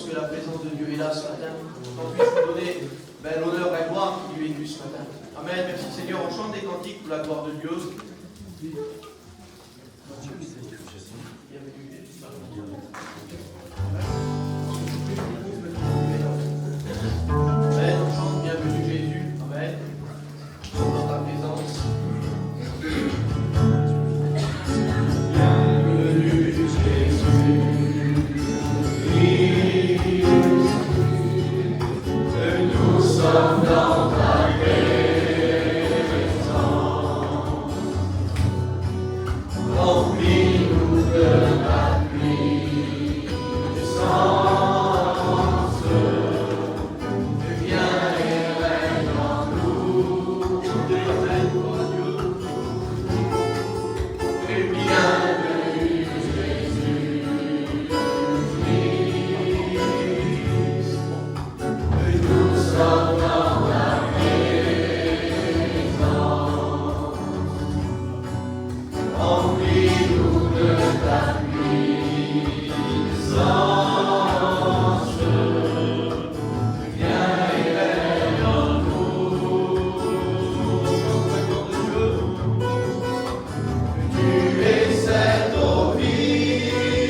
que la présence de Dieu est là ce matin. Qu'on puisse lui donner l'honneur et la gloire qui lui est due ce matin. Amen. Merci Seigneur. On chante des cantiques pour la gloire de Dieu. Amen. On chante bienvenue Jésus. Amen. Nous sommes dans ta présence. Bienvenue Jésus. Nous sommes dans ta présence. Remplis-nous de ta puissance. Viens et règne en nous. Amen, gloire à Dieu. Et bienvenue Jésus. Nous sommes dans ta présence. Remplis-nous de ta puissance. Viens et règne en nous. Tu es cette eau vive,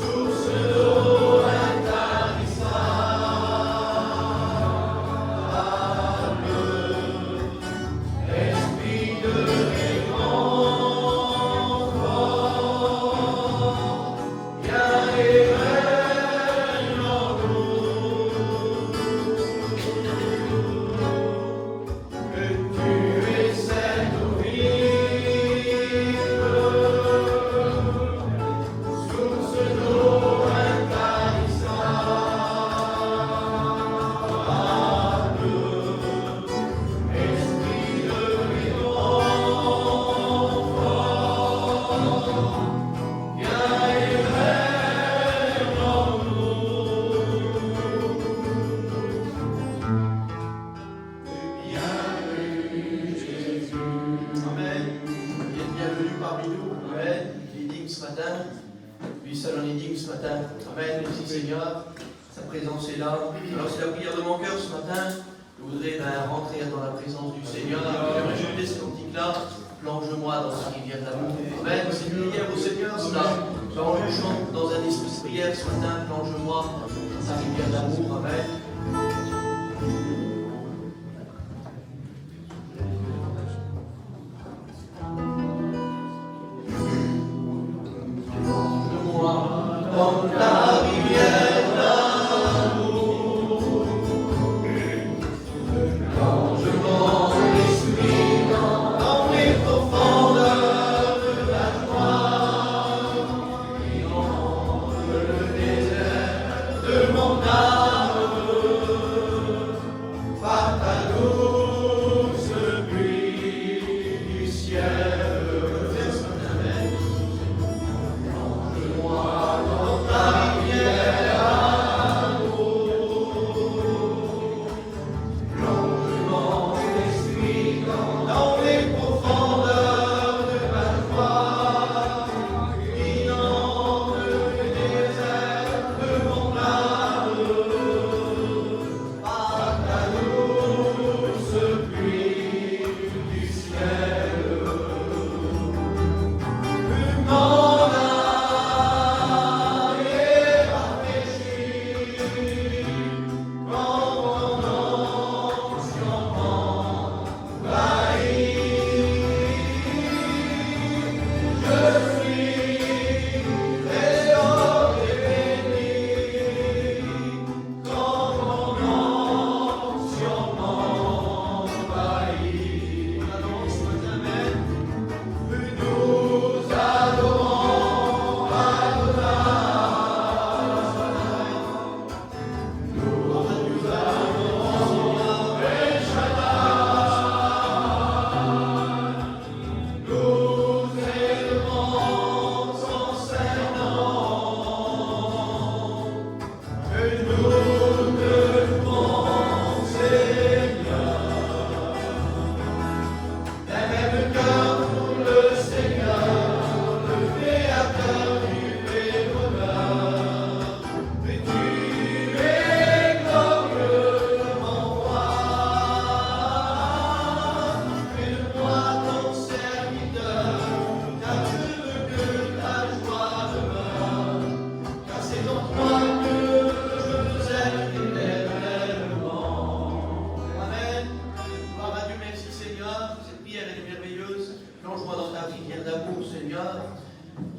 source d'eau intarissable, esprit de réconfort, viens et règne en nous. Que tu es cette eau vive, source d'eau intarissable, esprit de réconfort, viens et règne en nous. Bienvenue Jésus. Amen. Bienvenue parmi nous. Amen. Il est digne ce matin. Lui seul en est digne ce matin. Amen. Merci Seigneur. Sa présence est là. Alors c'est la prière de mon cœur ce matin. Je voudrais rentrer dans la présence du Seigneur. J'aimerais jeter ce cantique-là. Plonge-moi dans sa rivière d'amour. Amen. C'est une prière au Seigneur cela. Alors on chante dans un esprit de prière ce matin. Plonge-moi dans sa rivière d'amour. Amen. Plonge-moi dans ta rivière d'amour. Plonge mon esprit dans les profondeurs de la joie. Et dans le désert de mon âme.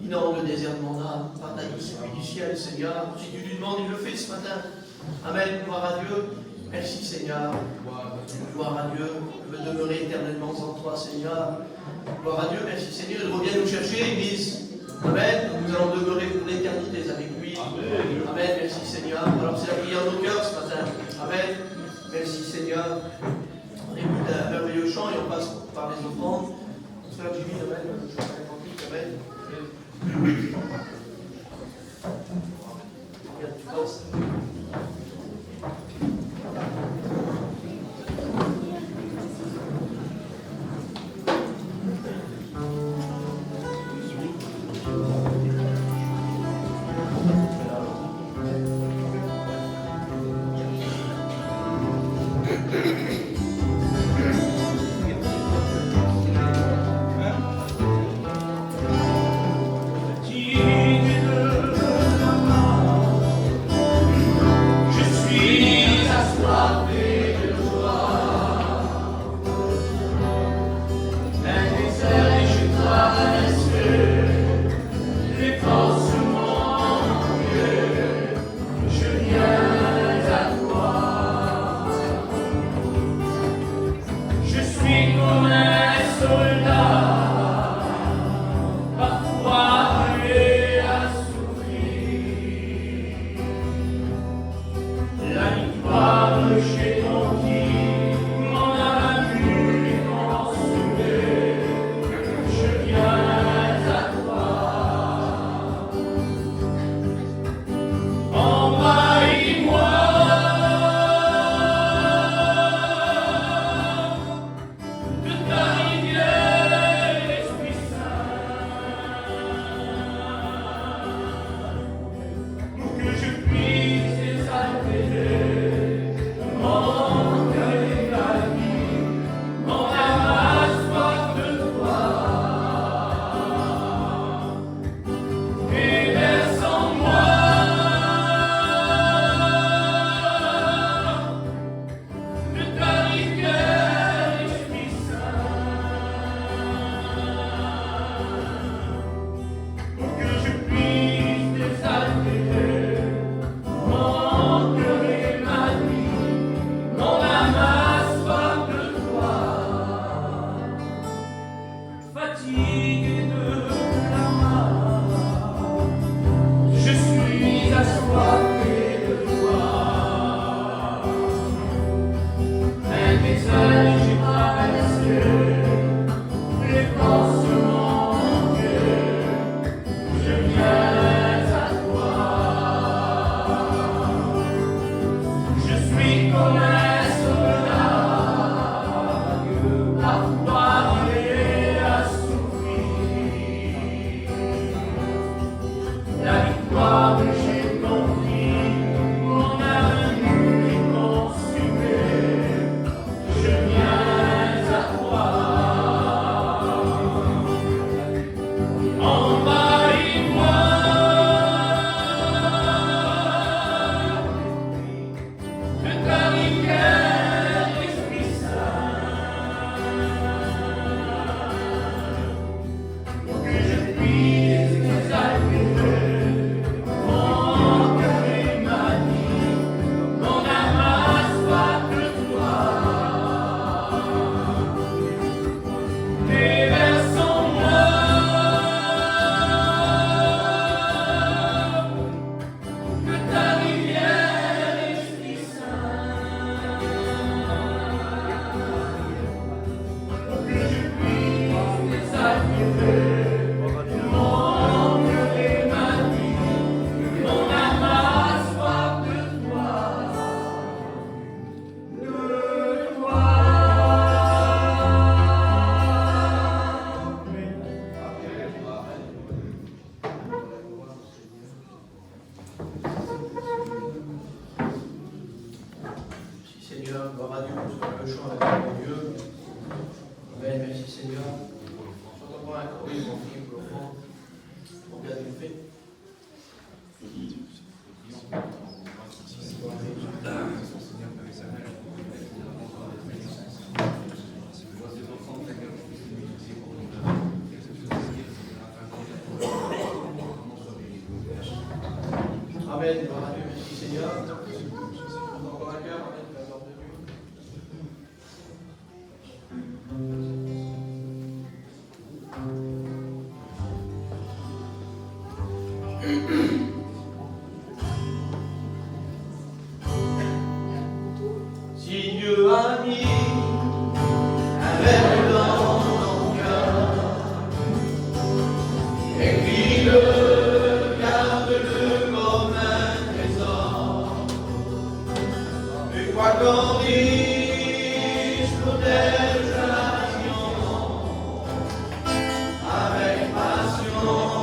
inonde le désert de mon âme par ta douce pluie du ciel, Seigneur. Si tu lui demandes, il le fait ce matin. Amen. Gloire à Dieu. Merci, Seigneur. Gloire à Dieu. Je veux demeurer éternellement en toi, Seigneur. Gloire à Dieu. Merci, Seigneur. Il revient nous chercher, l'Église. Amen. Nous allons demeurer pour l'éternité avec lui. Amen. Merci, Seigneur. Alors, c'est la prière de nos cœurs ce matin. Amen. Merci, Seigneur. On écoute un merveilleux chant et on passe par les offrandes. Frère Jimmy, Amen. Le chant cantique, Amen. Regarde, tu passes. Amen. Gloire à Dieu. Merci Seigneur. Encore un cœur. Amen. La gloire de Dieu. Si Dieu a mis un verre dans ton cœur et qu'il le garde-le comme un trésor, mais quoi qu'on dise, protège la science avec passion.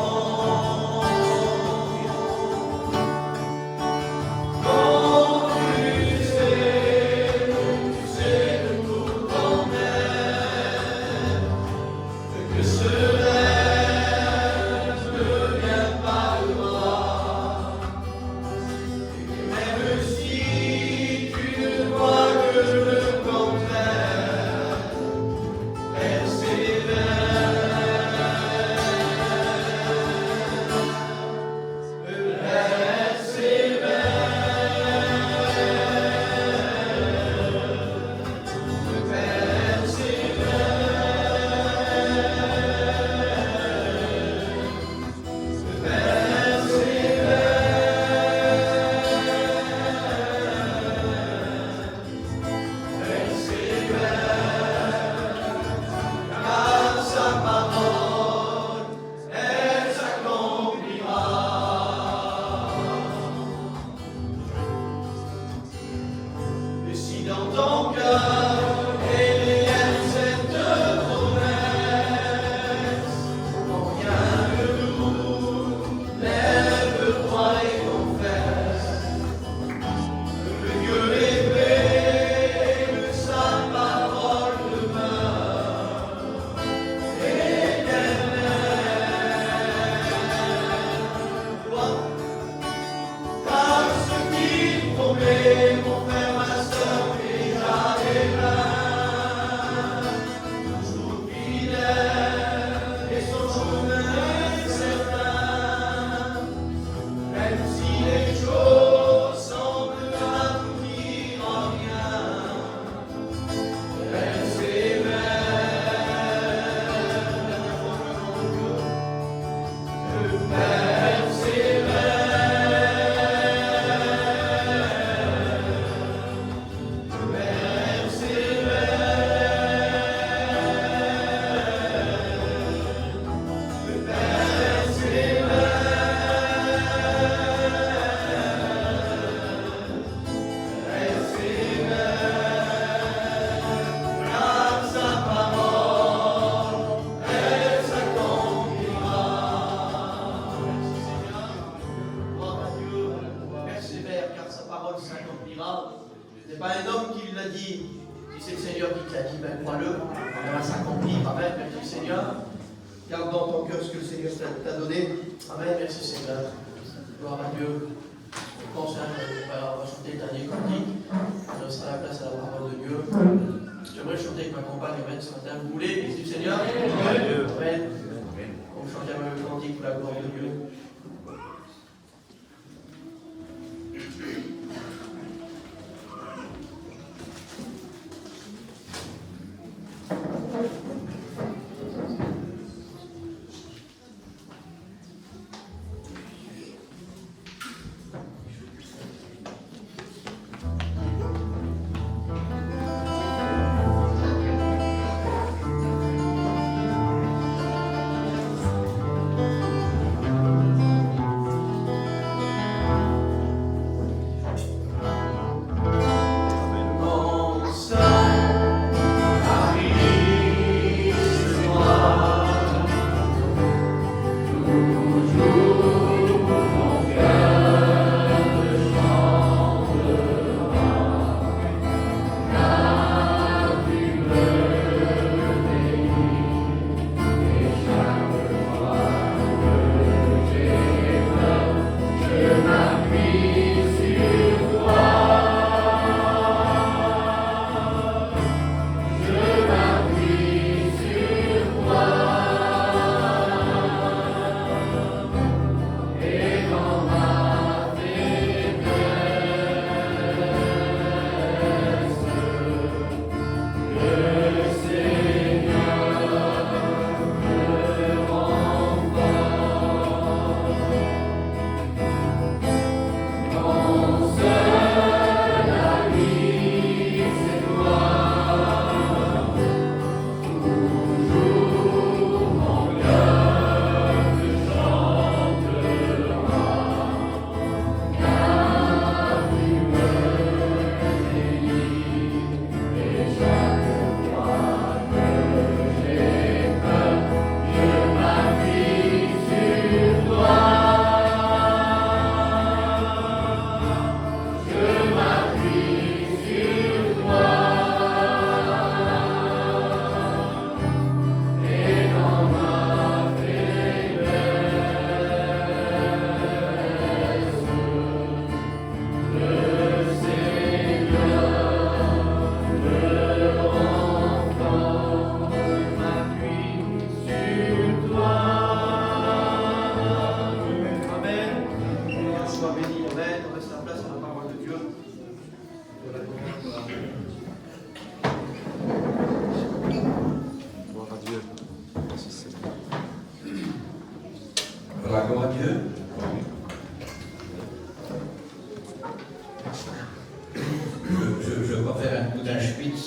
Je ne veux pas faire un coup d'un spitz.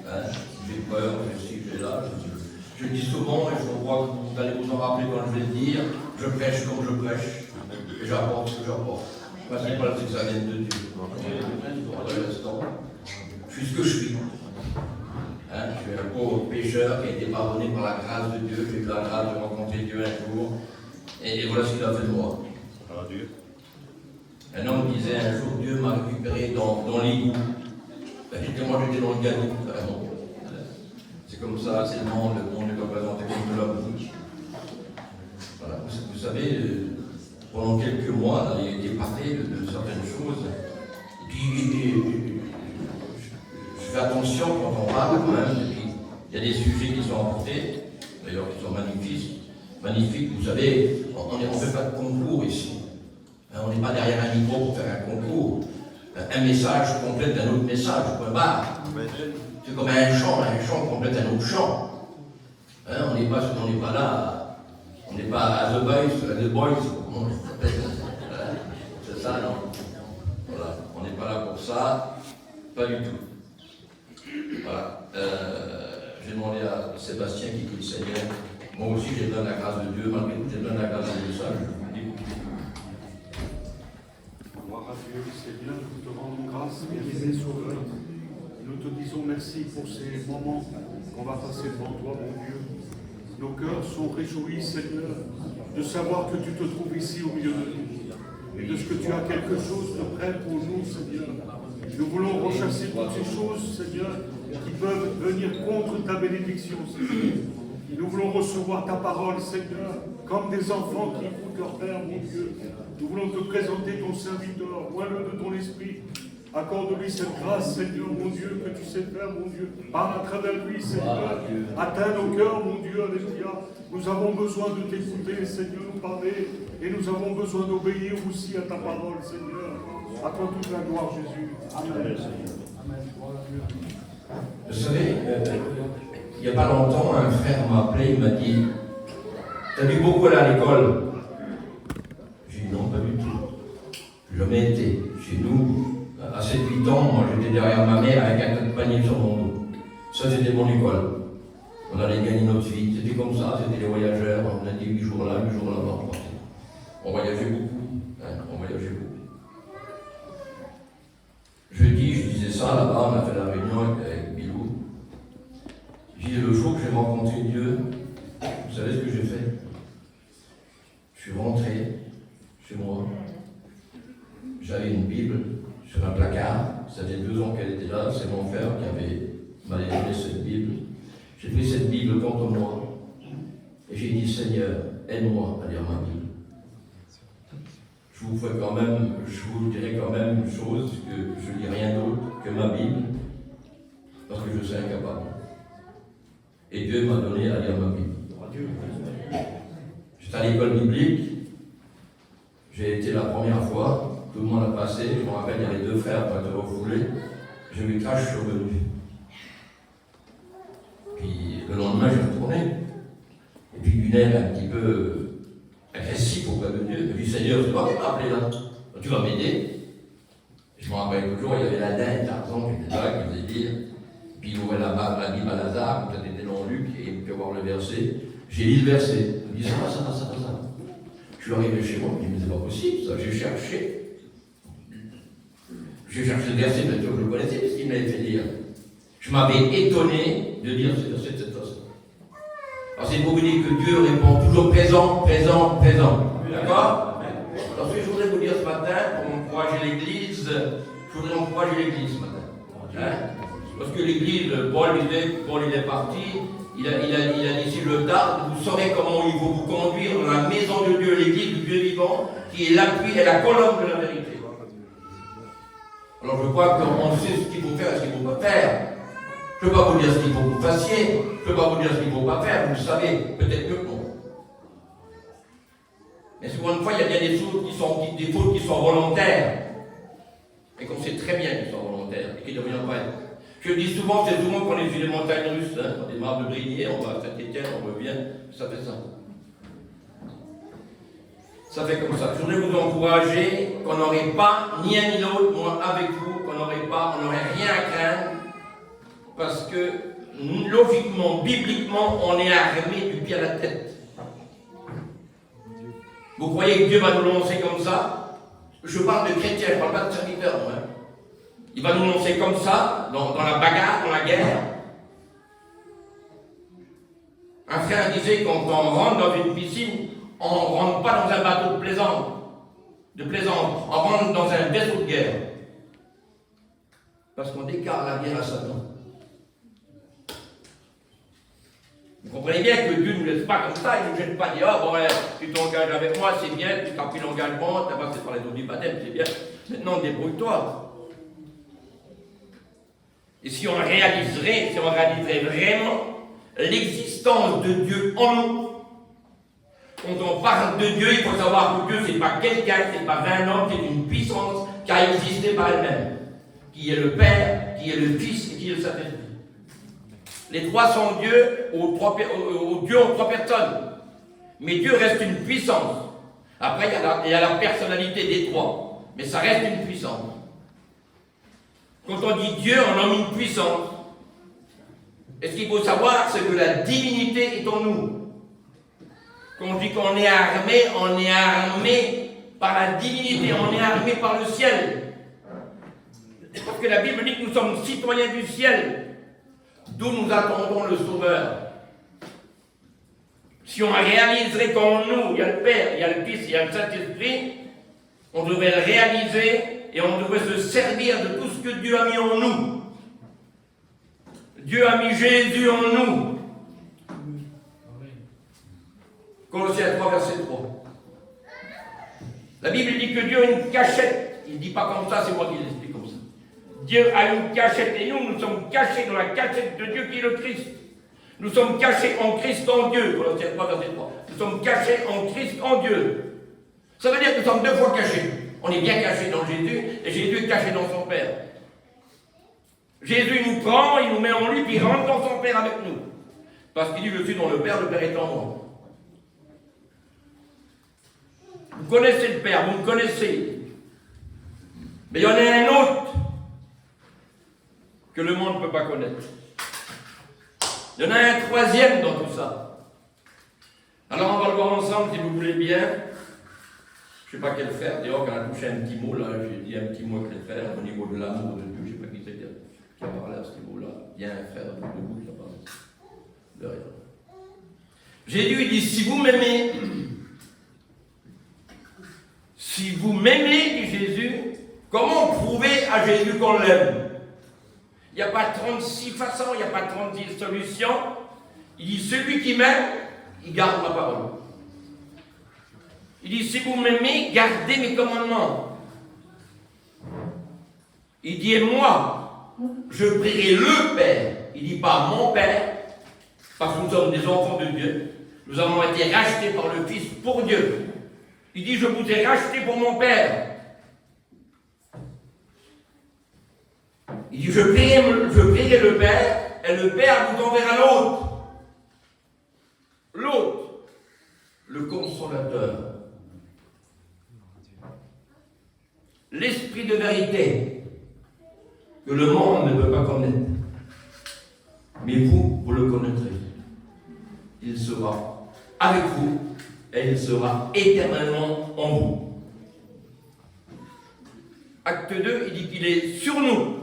Hein. J'ai peur, je suis là. Je le dis souvent et je crois que vous allez vous en rappeler quand je vais le dire. Je prêche comme je prêche. Et j'apporte ce que j'apporte. Le principal, c'est que ça vienne de Dieu. Je suis ce que je suis. Hein, je suis un pauvre pécheur qui a été pardonné par la grâce de Dieu. J'ai eu la grâce de rencontrer Dieu un jour. Et voilà ce qu'il a fait de moi. Un homme disait un jour, Dieu m'a récupéré dans l'égout. Moi j'étais dans le gadout, vraiment. C'est comme ça, c'est le monde est représenté comme de l'homme. Voilà. Vous savez, pendant quelques mois, il a été parlé de certaines choses. Et puis, je fais attention quand on parle quand même. Et puis, il y a des sujets qui sont emportés, d'ailleurs qui sont magnifiques. Vous savez, on ne fait pas de concours ici. On n'est pas derrière un micro pour faire un concours. Un message complète un autre message, point barre. C'est comme un chant complète un autre chant. On n'est pas là, on n'est pas à The Boys, comment on s'appelle. C'est ça, non? Voilà, on n'est pas là pour ça, pas du tout. Voilà. J'ai demandé à Sébastien qui dit le Seigneur, moi aussi j'ai besoin de la grâce de Dieu, malgré tout j'ai besoin de la grâce de Dieu, ça je vous dis. Gloire à Dieu, Seigneur, nous te rendons grâce, bien-aimé Sauveur. Nous te disons merci pour ces moments qu'on va passer devant toi, mon Dieu. Nos cœurs sont réjouis, Seigneur, de savoir que tu te trouves ici au milieu de nous. Et de ce que tu as quelque chose de prêt pour nous, Seigneur. Nous voulons rechasser toutes ces choses, Seigneur, qui peuvent venir contre ta bénédiction, Seigneur. Nous voulons recevoir ta parole, Seigneur, comme des enfants qui écoutent leur Père, mon Dieu. Nous voulons te présenter ton serviteur, oins-le de ton esprit. Accorde-lui cette grâce, Seigneur, mon Dieu, que tu sais faire, mon Dieu. Parle à travers lui, Seigneur. Atteins nos cœurs, mon Dieu, Alléluia. Nous avons besoin de t'écouter, Seigneur, nous parler. Et nous avons besoin d'obéir aussi à ta parole, Seigneur. À toi toute la gloire, Jésus. Amen. Vous savez, il n'y a pas longtemps, un frère m'a appelé, il m'a dit « T'as dû beaucoup aller à l'école ?» J'ai dit « Non, pas du tout. J'ai jamais été. Chez nous, à 7-8 ans, moi j'étais derrière ma mère avec un tas de paniers sur mon dos. Ça, c'était mon école. On allait gagner notre vie. C'était comme ça, c'était les voyageurs. On a dit 8 jours là, 8 jours là-bas, on partait. On voyageait beaucoup. On voyageait beaucoup. Jeudi, je disais ça là-bas, on a fait la réunion avec Bilou. J'ai dit, le jour que j'ai rencontré Dieu, vous savez ce que j'ai fait? Je suis rentré chez moi. J'avais une Bible sur un placard. Ça faisait 2 ans qu'elle était là. C'est mon frère qui m'avait donné cette Bible. J'ai pris cette Bible contre moi. Et j'ai dit, Seigneur, aide-moi à lire ma Bible. Je vous dirai quand même une chose, que je ne lis rien d'autre que ma Bible, parce que je suis incapable. Et Dieu m'a donné à lire ma Bible. J'étais à l'école biblique, j'ai été la première fois, tout le monde a passé, je me rappelle, il y avait 2 frères qui étaient refoulés, j'ai eu crash survenu. Puis le lendemain, j'ai retourné, et puis d'une air un petit peu agressif auprès de Dieu. Je dis, Seigneur, c'est toi qui m'as appelé là. Tu vas m'aider. Je me rappelle toujours, il y avait la dinde, Tarzan, qui était là, qui faisait dire. Puis il ouvrait la Bible à Lazare, comme ça était dans Luc, et il peut voir le verset. J'ai lu le verset. Je me dis, ça va. Je suis arrivé chez moi, je me dis, mais c'est pas possible, ça. J'ai cherché le verset, bien sûr, je le connaissais, parce qu'il m'avait fait lire. Je m'avais étonné de lire ce verset de cette façon. Alors c'est pour vous dire que Dieu répond toujours présent. D'accord? Alors ce que je voudrais vous dire ce matin, pour encourager l'Église, je voudrais encourager l'Église ce matin. Parce que l'Église, Paul il est parti, il a dit, si je tarde, vous saurez comment il faut vous conduire dans la maison de Dieu, l'Église du Dieu vivant, qui est l'appui et la colonne de la vérité. Alors je crois qu'on sait ce qu'il faut faire et ce qu'il ne faut pas faire. Je ne peux pas vous dire ce qu'il faut que vous fassiez, je ne peux pas vous dire ce qu'il ne faut pas faire, vous le savez, peut-être mieux que moi. Mais souvent une fois, il y a bien des fautes qui sont volontaires, et qu'on sait très bien qu'ils sont volontaires, et qui ne devraient pas être. Je le dis souvent, c'est souvent qu'on est sur les montagnes russes, on démarre de Brigné, on va à Saint-Étienne, on revient, ça fait ça. Ça fait comme ça. Je voudrais vous encourager qu'on n'aurait pas, ni un ni l'autre, moi avec vous, on n'aurait rien à craindre, parce que logiquement, bibliquement, on est armé du pied à la tête. Vous croyez que Dieu va nous lancer comme ça? Je parle de chrétiens, je ne parle pas de serviteurs, moi. Il va nous lancer comme ça, dans la bagarre, dans la guerre. Un frère disait, quand on rentre dans une piscine, on ne rentre pas dans un bateau de plaisance, on rentre dans un vaisseau de guerre. Parce qu'on déclare la guerre à Satan. Vous comprenez bien que Dieu ne nous laisse pas comme ça, il ne nous jette pas, dire, oh bon, ouais, tu t'engages avec moi, c'est bien, tu t'as pris l'engagement, tu as passé par les dons du baptême, c'est bien. Maintenant, débrouille-toi. Et si on réaliserait vraiment l'existence de Dieu en nous, quand on parle de Dieu, il faut savoir que Dieu, ce n'est pas quelqu'un, ce n'est pas un homme, c'est une puissance qui a existé par elle-même, qui est le Père, qui est le Fils et qui est le Saint-Esprit. Les trois sont Dieu, Dieu en trois personnes. Mais Dieu reste une puissance. Après, il y a la personnalité des trois. Mais ça reste une puissance. Quand on dit Dieu, on nomme une puissance. Et ce qu'il faut savoir, c'est que la divinité est en nous. Quand on dit qu'on est armé par la divinité, on est armé par le ciel. Parce que la Bible dit que nous sommes citoyens du ciel. D'où nous attendons le Sauveur. Si on réaliserait qu'en nous, il y a le Père, il y a le Fils, il y a le Saint-Esprit, on devrait le réaliser et on devrait se servir de tout ce que Dieu a mis en nous. Dieu a mis Jésus en nous. Colossiens 3, verset 3. La Bible dit que Dieu a une cachette. Il ne dit pas comme ça, c'est moi qui l'explique comme ça. Dieu a une cachette et nous sommes cachés dans la cachette de Dieu qui est le Christ. Nous sommes cachés en Christ en Dieu. Colossiens 3, verset 3. Nous sommes cachés en Christ en Dieu. Ça veut dire que nous sommes deux fois cachés. On est bien cachés dans Jésus et Jésus est caché dans son Père. Jésus nous prend, il nous met en lui, puis il rentre dans son Père avec nous. Parce qu'il dit, je suis dans le Père est en moi. Vous connaissez le Père, vous me connaissez. Mais il y en a un autre que le monde ne peut pas connaître. Il y en a un troisième dans tout ça. Alors on va le voir ensemble si vous voulez bien. Je ne sais pas quel faire. D'ailleurs, quand on a touché un petit mot, là, j'ai dit un petit mot avec le frère au niveau de l'amour de Dieu. Je ne sais pas qui c'est qui a parlé à ce niveau-là. Il y a un frère debout qui a parlé de rien. Jésus il dit, si vous m'aimez, dit Jésus, comment prouver à Jésus qu'on l'aime? Il n'y a pas 36 façons, il n'y a pas 36 solutions. Il dit, celui qui m'aime, il garde ma parole. Il dit, si vous m'aimez, gardez mes commandements. Il dit, et moi, je prierai le Père. Il ne dit pas mon Père, parce que nous sommes des enfants de Dieu. Nous avons été rachetés par le Fils pour Dieu. Il dit, je vous ai rachetés pour mon Père. Il dit, je prierai le Père, et le Père vous enverra l'autre. L'autre, le Consolateur. L'Esprit de vérité, que le monde ne peut pas connaître. Mais vous le connaîtrez. Il sera avec vous, et il sera éternellement en vous. Acte 2, il dit qu'il est sur nous.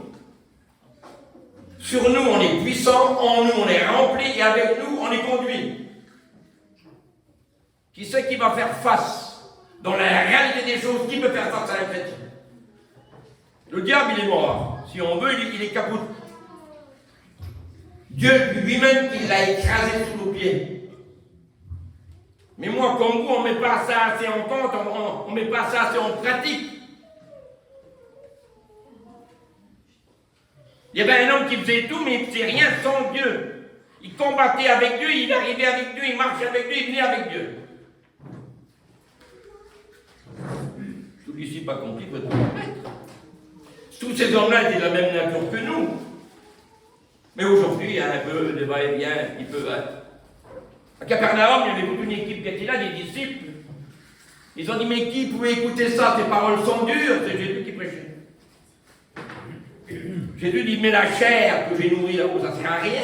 Sur nous, on est puissant, en nous, on est rempli, et avec nous, on est conduit. Qui c'est qui va faire face, dans la réalité des choses, qui peut faire face à la chrétien? Le diable, il est mort. Si on veut, il est caput. Dieu lui-même, il l'a écrasé sous nos pieds. Mais moi, comme vous, on ne met pas ça assez en compte, on ne met pas ça assez en pratique. Il y avait un homme qui faisait tout, mais il ne faisait rien sans Dieu. Il combattait avec Dieu, il arrivait avec Dieu, il marchait avec Dieu, il venait avec Dieu. Tout ici pas compris, peut-être. Tous ces hommes-là étaient de la même nature que nous. Mais aujourd'hui, il y a un peu de va-et-vient, un petit peu. À Capernaum, il y avait toute une équipe qui était là, des disciples. Ils ont dit, mais qui pouvait écouter ça? Ces paroles sont dures. C'est Jésus qui prêchait. Jésus dit, mais la chair que j'ai nourrie là-haut, ça ne sert à rien.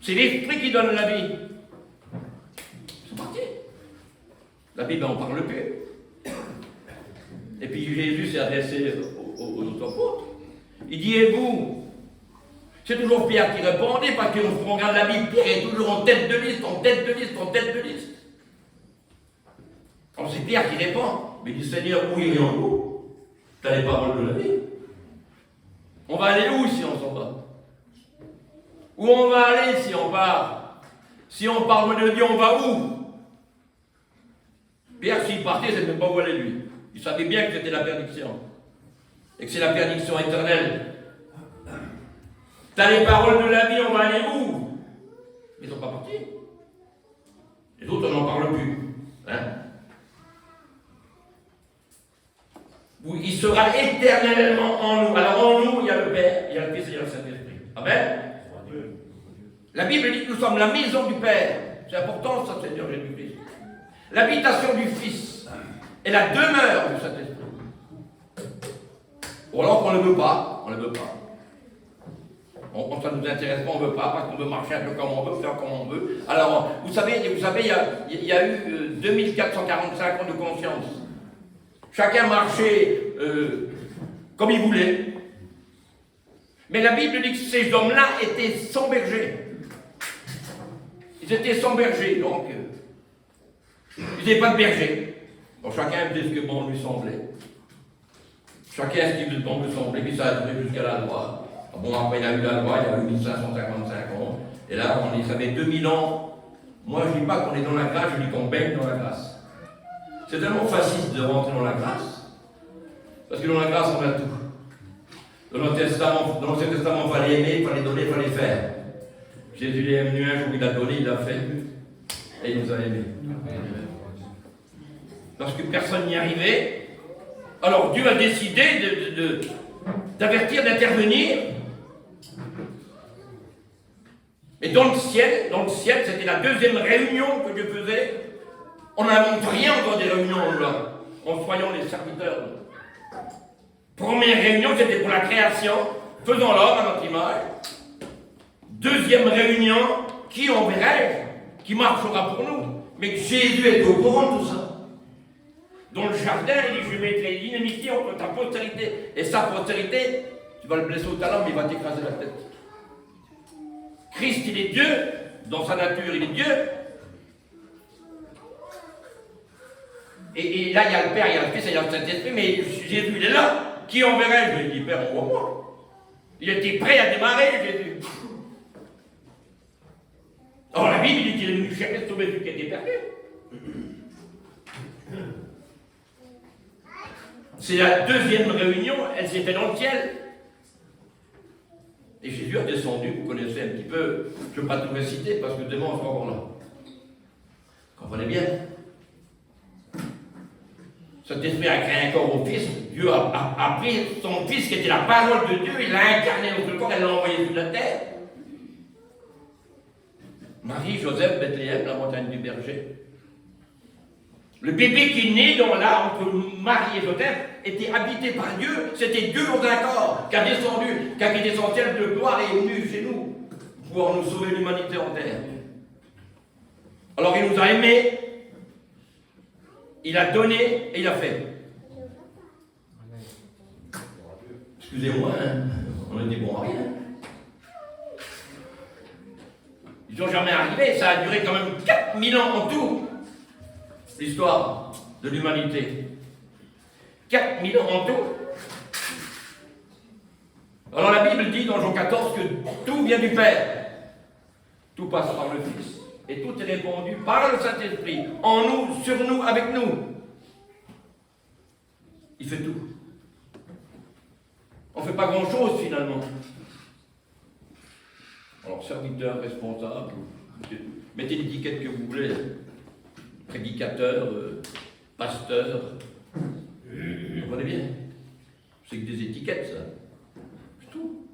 C'est l'esprit qui donne la vie. Ils sont partis. La Bible n'en parle plus. Et puis Jésus s'est adressé aux autres apôtres. Il dit, et vous? C'est toujours Pierre qui répondait, parce qu'on regarde la Bible, Pierre est toujours en tête de liste, en tête de liste, en tête de liste. Alors c'est Pierre qui répond. Mais il dit, Seigneur, où irions-nous? Tu as les paroles de la vie. On va aller où si on s'en va? Où on va aller si on part? Si on parle de Dieu, on va où? Pierre, s'il partait, c'est même pas où aller lui. Il savait bien que c'était la perdition. Et que c'est la perdition éternelle. T'as les paroles de la vie, on va aller où? Ils ne sont pas partis. Les autres, on n'en parle plus. Hein? Il sera éternellement en nous. Alors en nous, il y a le Père, il y a le Fils et il y a le Saint-Esprit. Amen. La Bible dit que nous sommes la maison du Père. C'est important ça, Seigneur Jésus-Christ. L'habitation du Fils et la demeure du Saint-Esprit. Ou alors qu'on ne le veut pas, on ne le veut pas. Ça ne nous intéresse pas, on ne veut pas, parce qu'on veut marcher un peu comme on veut, faire comme on veut. Alors, vous savez, il y a eu 2445 ans de conscience. Chacun marchait comme il voulait. Mais la Bible dit que ces hommes-là étaient sans berger. Ils étaient sans berger, donc ils n'avaient pas de berger. Bon, chacun faisait ce que bon lui semblait. Chacun ce qui bon lui semblait, puis ça a duré jusqu'à la loi. Bon, après il y a eu la loi, il y a eu 1555 ans. Et là, ça fait 2000 ans. Moi, je ne dis pas qu'on est dans la grâce, je dis qu'on baigne dans la grâce. C'est tellement facile de rentrer dans la grâce. Parce que dans la grâce, on a tout. Dans l'Ancien Testament, il fallait aimer, il fallait donner, il fallait faire. Jésus est venu un jour, il a donné, il a fait. Et il nous a aimés. Parce que personne n'y arrivait. Alors Dieu a décidé d'avertir, d'intervenir. Et dans le ciel, c'était la deuxième réunion que Dieu faisait. On n'invente rien dans des réunions là, en soyant les serviteurs. Première réunion, c'était pour la création, faisant l'homme à notre image. Deuxième réunion, qui enverrai-je? Qui marchera pour nous? Mais que Jésus est au courant de tout ça. Dans le jardin, il dit, je mettrai l'inimitié entre ta postérité et sa postérité. Tu vas le blesser au talon, mais il va t'écraser la tête. Christ, il est Dieu, dans sa nature, il est Dieu. Et là, il y a le Père, il y a le Fils, il y a le Saint-Esprit, mais Jésus, il est là. Qui enverrai-je? Je lui dis, Père, envoie-moi. Il était prêt à démarrer, Jésus. Alors la Bible dit qu'il est venu chercher sauver celui qui était perdu. C'est la deuxième réunion, elle s'est faite dans le ciel. Et Jésus a descendu, vous connaissez un petit peu, je ne vais pas tout réciter parce que demain on sera encore là. Comprenez bien? Cet esprit a créé un corps au Fils. Dieu a pris son Fils qui était la parole de Dieu, il l'a incarné dans le corps, elle l'a envoyé sur la terre. Marie, Joseph, Bethléem, la montagne du berger. Le bébé qui est né dans là, entre Marie et Joseph, était habité par Dieu. C'était Dieu dans un corps qui a descendu, qui a quitté son ciel de gloire et est venu chez nous pour nous sauver l'humanité en terre. Alors il nous a aimés, il a donné et il a fait. Excusez-moi, hein, on était bon à rien. Ils n'ont jamais arrivé, ça a duré quand même 4000 ans en tout, l'histoire de l'humanité. 4000 ans en tout. Alors la Bible dit dans Jean 14 que tout vient du Père. Tout passe par le Fils. Et tout est répandu par le Saint-Esprit, en nous, sur nous, avec nous. Il fait tout. On ne fait pas grand-chose finalement. Alors, serviteur, responsable, mettez l'étiquette que vous voulez. Prédicateur, pasteur. Vous comprenez bien? C'est que des étiquettes, ça. C'est tout.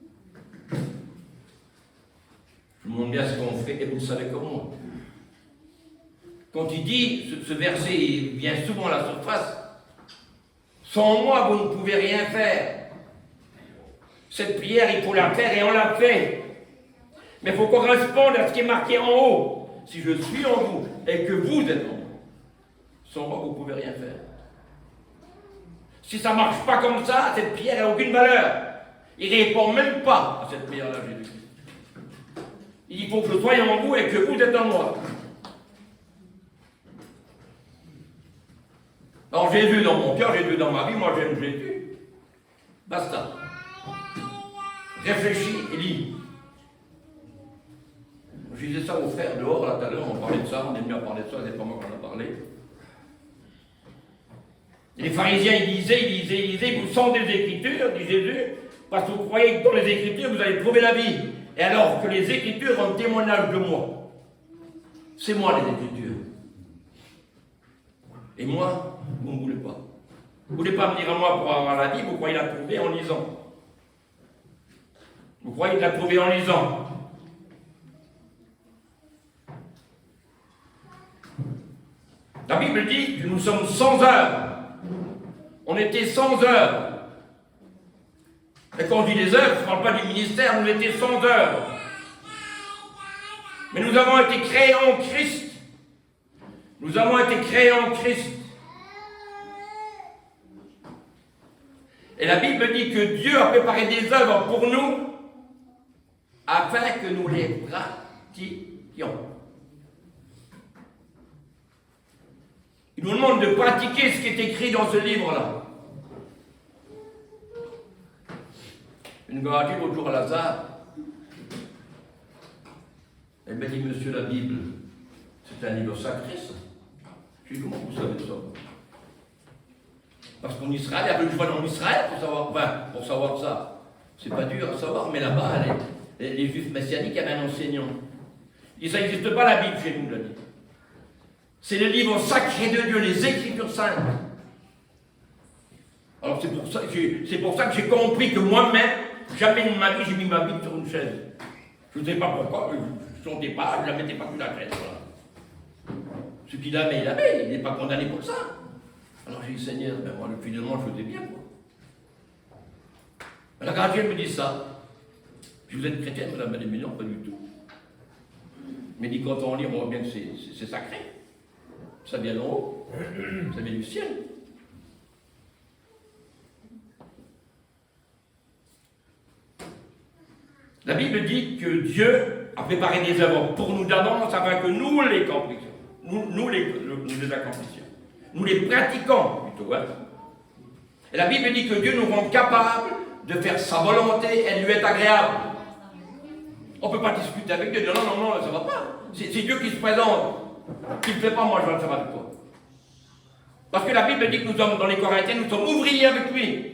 Je vous demande bien ce qu'on fait et vous le savez comme moi. quand il dit, ce verset vient souvent à la surface, sans moi, vous ne pouvez rien faire. Cette prière, il faut la faire et on l'a fait. Mais il faut correspondre à ce qui est marqué en haut. Si je suis en vous et que vous êtes en moi, sans moi, vous ne pouvez rien faire. Si ça ne marche pas comme ça, cette prière n'a aucune valeur. Il ne répond même pas à cette prière-là, Jésus. Il faut que je sois en vous et que vous êtes en moi. Alors Jésus dans mon cœur, Jésus dans ma vie, moi j'aime Jésus. Basta. Réfléchis et lis. Je disais ça aux frères dehors, là tout à l'heure, on parlait de ça, on est venu à parler de ça, c'est pas moi qui en a parlé. Les pharisiens, ils disaient, vous sentez les Écritures, dit Jésus, parce que vous croyez que dans les Écritures, vous allez trouver la vie. Et alors que les Écritures ont témoignage de moi. C'est moi les Écritures. Et moi, vous ne voulez pas. Vous ne voulez pas venir à moi pour avoir la vie, vous croyez la trouver en lisant. Vous croyez la trouver en lisant. La Bible dit que nous sommes sans œuvre. On était sans œuvre. Et quand on dit les œuvres, je ne parle pas du ministère, nous étions sans œuvre. Mais nous avons été créés en Christ. Nous avons été créés en Christ. Et la Bible dit que Dieu a préparé des œuvres pour nous afin que nous les pratiquions. Il nous demande de pratiquer ce qui est écrit dans ce livre-là. Une gars a dit l'autre jour à Lazare, elle m'a dit, monsieur, la Bible, c'est un livre sacré, ça. Je lui ai dit, comment vous savez ça? Parce qu'en Israël, il y a besoin en Israël pour savoir ça. C'est pas dur à savoir, mais là-bas, les juifs messianiques avaient un enseignant. Il dit, ça n'existe pas la Bible chez nous, il a dit. C'est le livre sacré de Dieu, les Écritures saintes. Alors c'est pour ça que j'ai compris que moi-même, jamais de ma vie, j'ai mis ma Bible sur une chaise. Je ne sais pas pourquoi, je ne sentais pas, je ne la mettais pas sur la chaise. Voilà. Ce qu'il avait, il n'est pas condamné pour ça. Alors j'ai dit, Seigneur, ben moi, finalement, je faisais bien, quoi. La gardienne me dit ça. Je vous êtes chrétienne, madame, mais non, pas du tout. Mais dit, quand on lit, on voit bien que c'est sacré. Ça vient d'en haut, ça vient du ciel. La Bible dit que Dieu a préparé des œuvres pour nous d'avance afin que nous les accomplissions. Nous les accomplissions. Nous les pratiquons plutôt. Hein. Et la Bible dit que Dieu nous rend capables de faire sa volonté et de lui être agréable. On ne peut pas discuter avec Dieu, dire non, ça ne va pas. C'est Dieu qui se présente. Tu ne le fais pas, moi je vais le faire avec toi. Parce que la Bible dit que nous sommes dans les Corinthiens, nous sommes ouvriers avec lui.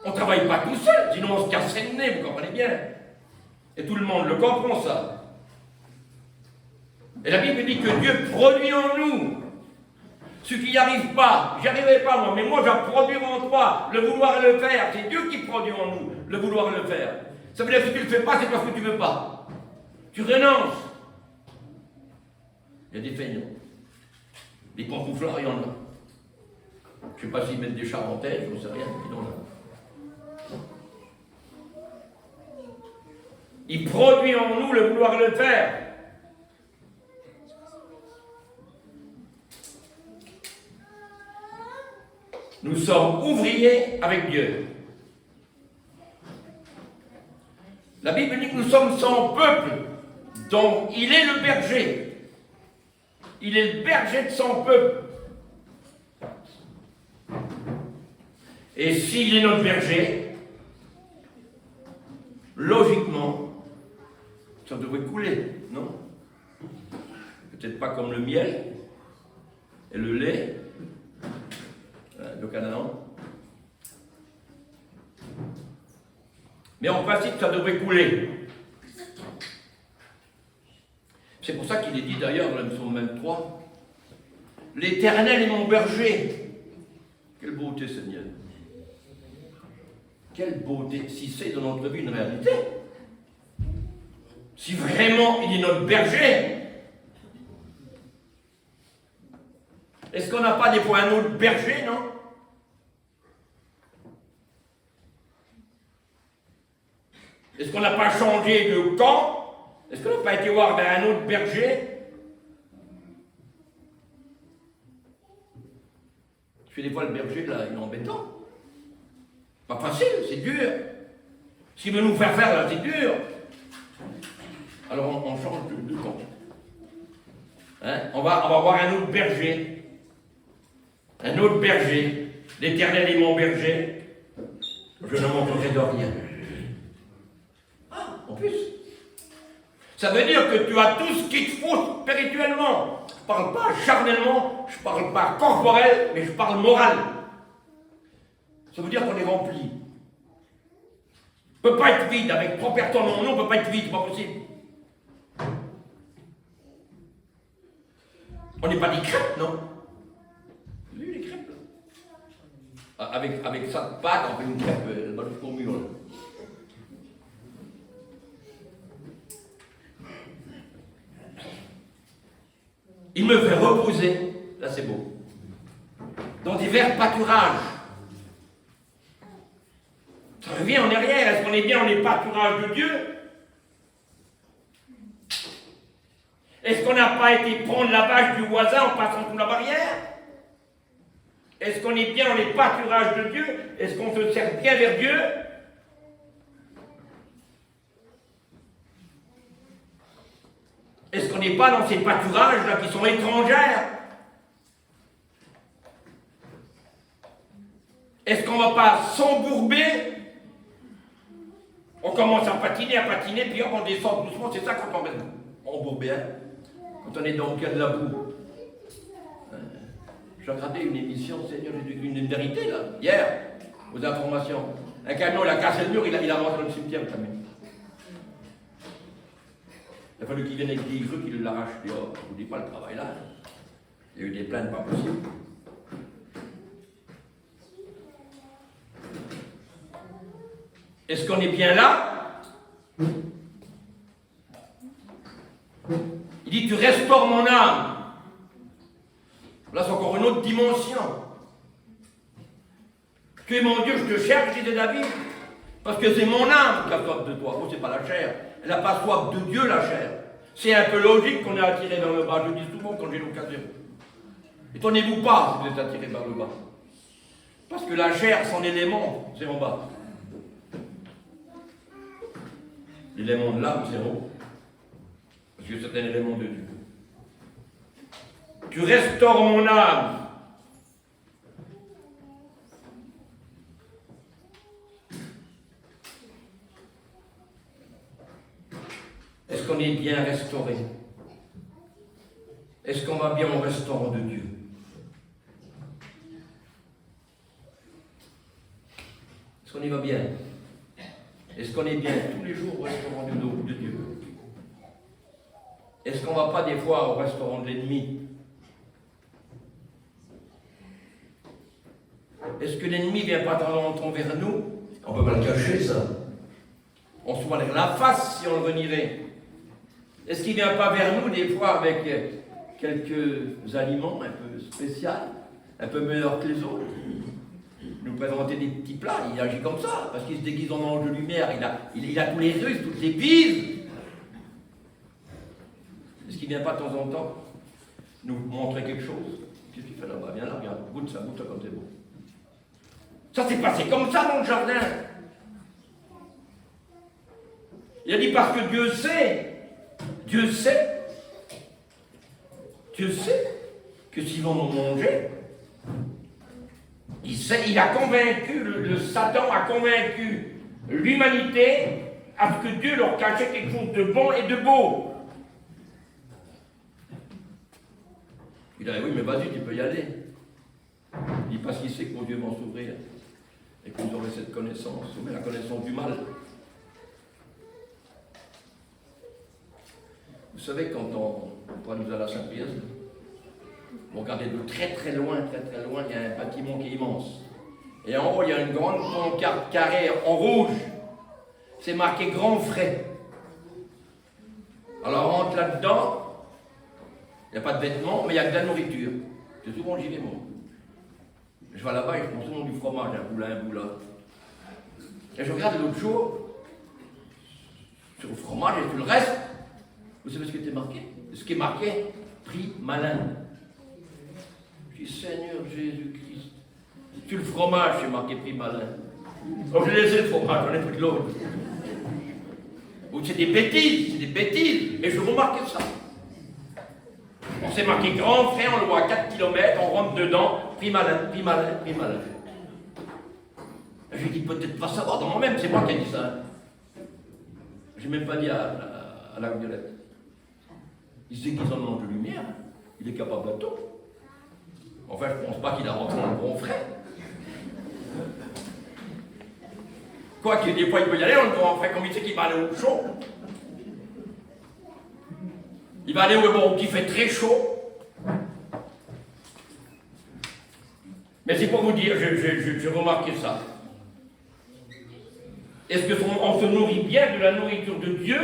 On ne travaille pas tout seul, sinon on se casserait le nez, vous comprenez bien. Et tout le monde le comprend, ça. Et la Bible dit que Dieu produit en nous ce qui n'y arrive pas. J'y arriverai pas moi, mais moi je produis en toi le vouloir et le faire. C'est Dieu qui produit en nous le vouloir et le faire. Ça veut dire que si tu ne le fais pas, c'est parce que tu ne veux pas. Tu renonces. Il y a des feignants. Des pantouflards, il y en a. Je ne sais pas s'ils mettent des charentaises, je ne sais rien, mais il y en a. Il produit en nous le vouloir le faire. Nous sommes ouvriers avec Dieu. La Bible dit que nous sommes son peuple, dont il est le berger. Il est le berger de son peuple. Et s'il est notre berger, logiquement, ça devrait couler, non? Peut-être pas comme le miel et le lait de Canaan. Mais en principe, ça devrait couler. C'est pour ça qu'il est dit d'ailleurs dans le psaume 23, l'Éternel est mon berger. Quelle beauté, Seigneur. Quelle beauté, si c'est dans notre vie une réalité. Si vraiment il est notre berger, Est-ce qu'on n'a pas des fois un autre berger, non? Est-ce qu'on n'a pas changé de camp? Est-ce qu'on n'a pas été voir un autre berger? Parce que des fois le berger, là, il est embêtant. Pas facile, c'est dur. Ce qu'il veut nous faire faire, là, c'est dur. Alors on change de camp. Hein? On va voir un autre berger. Un autre berger. L'Éternel est mon berger. Je ne manquerai de rien. En plus. Ça veut dire que tu as tout ce qu'il te faut spirituellement. Je ne parle pas charnellement, je ne parle pas corporel, mais je parle moral. Ça veut dire qu'on est rempli. On ne peut pas être vide avec 3 personnes en nous, on ne peut pas être vide, c'est pas possible. On n'est pas des crêpes, non? Vous avez vu les crêpes là? Avec ça de pâte, on fait une crêpe dans le four mûr. Il me fait reposer, là c'est beau, dans des verts pâturages. Ça revient en arrière, est-ce qu'on est bien dans les pâturages de Dieu? Est-ce qu'on n'a pas été prendre la vache du voisin en passant sous la barrière? Est-ce qu'on est bien dans les pâturages de Dieu? Est-ce qu'on se sert bien vers Dieu? Est-ce qu'on n'est pas dans ces pâturages-là qui sont étrangères? Est-ce qu'on ne va pas s'embourber? On commence à patiner, puis on descend doucement, c'est ça quand on reste embourbé, hein? Quand on est dans le cas de la boue. J'ai regardé une émission, Seigneur, une vérité, là, hier, aux informations. Un camion, il a cassé le mur, il a rentré dans le cimetière, le camion. Il a fallu qu'il vienne avec des grues, qu'il l'arrache dehors. Je ne vous dis pas le travail là. Il y a eu des plaintes pas possibles. Est-ce qu'on est bien là? Il dit, tu restaures mon âme. Là, c'est encore une autre dimension. Tu es mon Dieu, je te cherche, disait David. Parce que c'est mon âme qui a soif de toi. Oh, c'est pas la chair. Elle n'a pas soif de Dieu, la chair. C'est un peu logique qu'on est attiré vers le bas. Je le dis souvent quand j'ai l'occasion. Étonnez-vous pas si vous êtes attiré vers le bas. Parce que la chair, son élément, c'est en bas. L'élément de l'âme, c'est en haut. Parce que c'est un élément de Dieu. Tu restaures mon âme. Est-ce qu'on est bien restauré? Est-ce qu'on va bien au restaurant de Dieu? Est-ce qu'on y va bien? Est-ce qu'on est bien tous les jours au restaurant de Dieu? Est-ce qu'on ne va pas des fois au restaurant de l'ennemi? Est-ce que l'ennemi ne vient pas de temps en temps vers nous? On ne peut pas le cacher, ça. On se voit la face si on le renierait. Est-ce qu'il ne vient pas vers nous des fois avec quelques aliments un peu spéciaux, un peu meilleurs que les autres? Nous présenter des petits plats, il agit comme ça, parce qu'il se déguise en ange de lumière, il a tous les ruses, toutes les bises. Est-ce qu'il ne vient pas de temps en temps nous montrer quelque chose? Qu'est-ce qu'il fait là-bas? Viens là, regarde, goûte ça comme c'est beau. Ça s'est passé comme ça dans le jardin. Il a dit parce que Dieu sait que s'ils vont nous manger, il a convaincu, le Satan a convaincu l'humanité à ce que Dieu leur cachait quelque chose de bon et de beau. Il a dit oui, mais vas-y, tu peux y aller. Il dit parce qu'il sait que mon Dieu va s'ouvrir et que vous aurez cette connaissance, mais la connaissance du mal. Vous savez, quand on nous à la Saint-Priest, vous regardez de très très loin, il y a un bâtiment qui est immense. Et en haut, il y a une grande pancarte carrée en rouge. C'est marqué Grand Frais. Alors on rentre là-dedans, il n'y a pas de vêtements, mais il y a de la nourriture. C'est souvent j'y vais, moi. Je vais là-bas et je prends souvent du fromage, un bout là, un bout là. Et je regarde l'autre jour, sur le fromage et sur le reste, vous savez ce qui était marqué? Ce qui est marqué, prix malin. Je dis, Seigneur Jésus-Christ, sur le fromage, c'est marqué prix malin. Donc j'ai laissé le fromage, j'en ai pris de l'autre. C'est des bêtises, et je remarque ça. On s'est marqué grand frère, on le voit à 4 km, on rentre dedans, prix malin, prix malin, prix malin. J'ai dit peut-être pas savoir dans moi-même, c'est moi qui ai dit ça. Je n'ai même pas dit à la Violette. Il sait qu'ils en ont de lumière, il est capable de tout. Enfin, je ne pense pas qu'il a rentré un bon frère. Quoi qu'il des fois il peut y aller, on le grand frère, comme il sait qu'il va aller au chaud. Il va aller où il fait très chaud. Mais c'est pour vous dire, j'ai remarqué ça. Est-ce qu'on se nourrit bien de la nourriture de Dieu?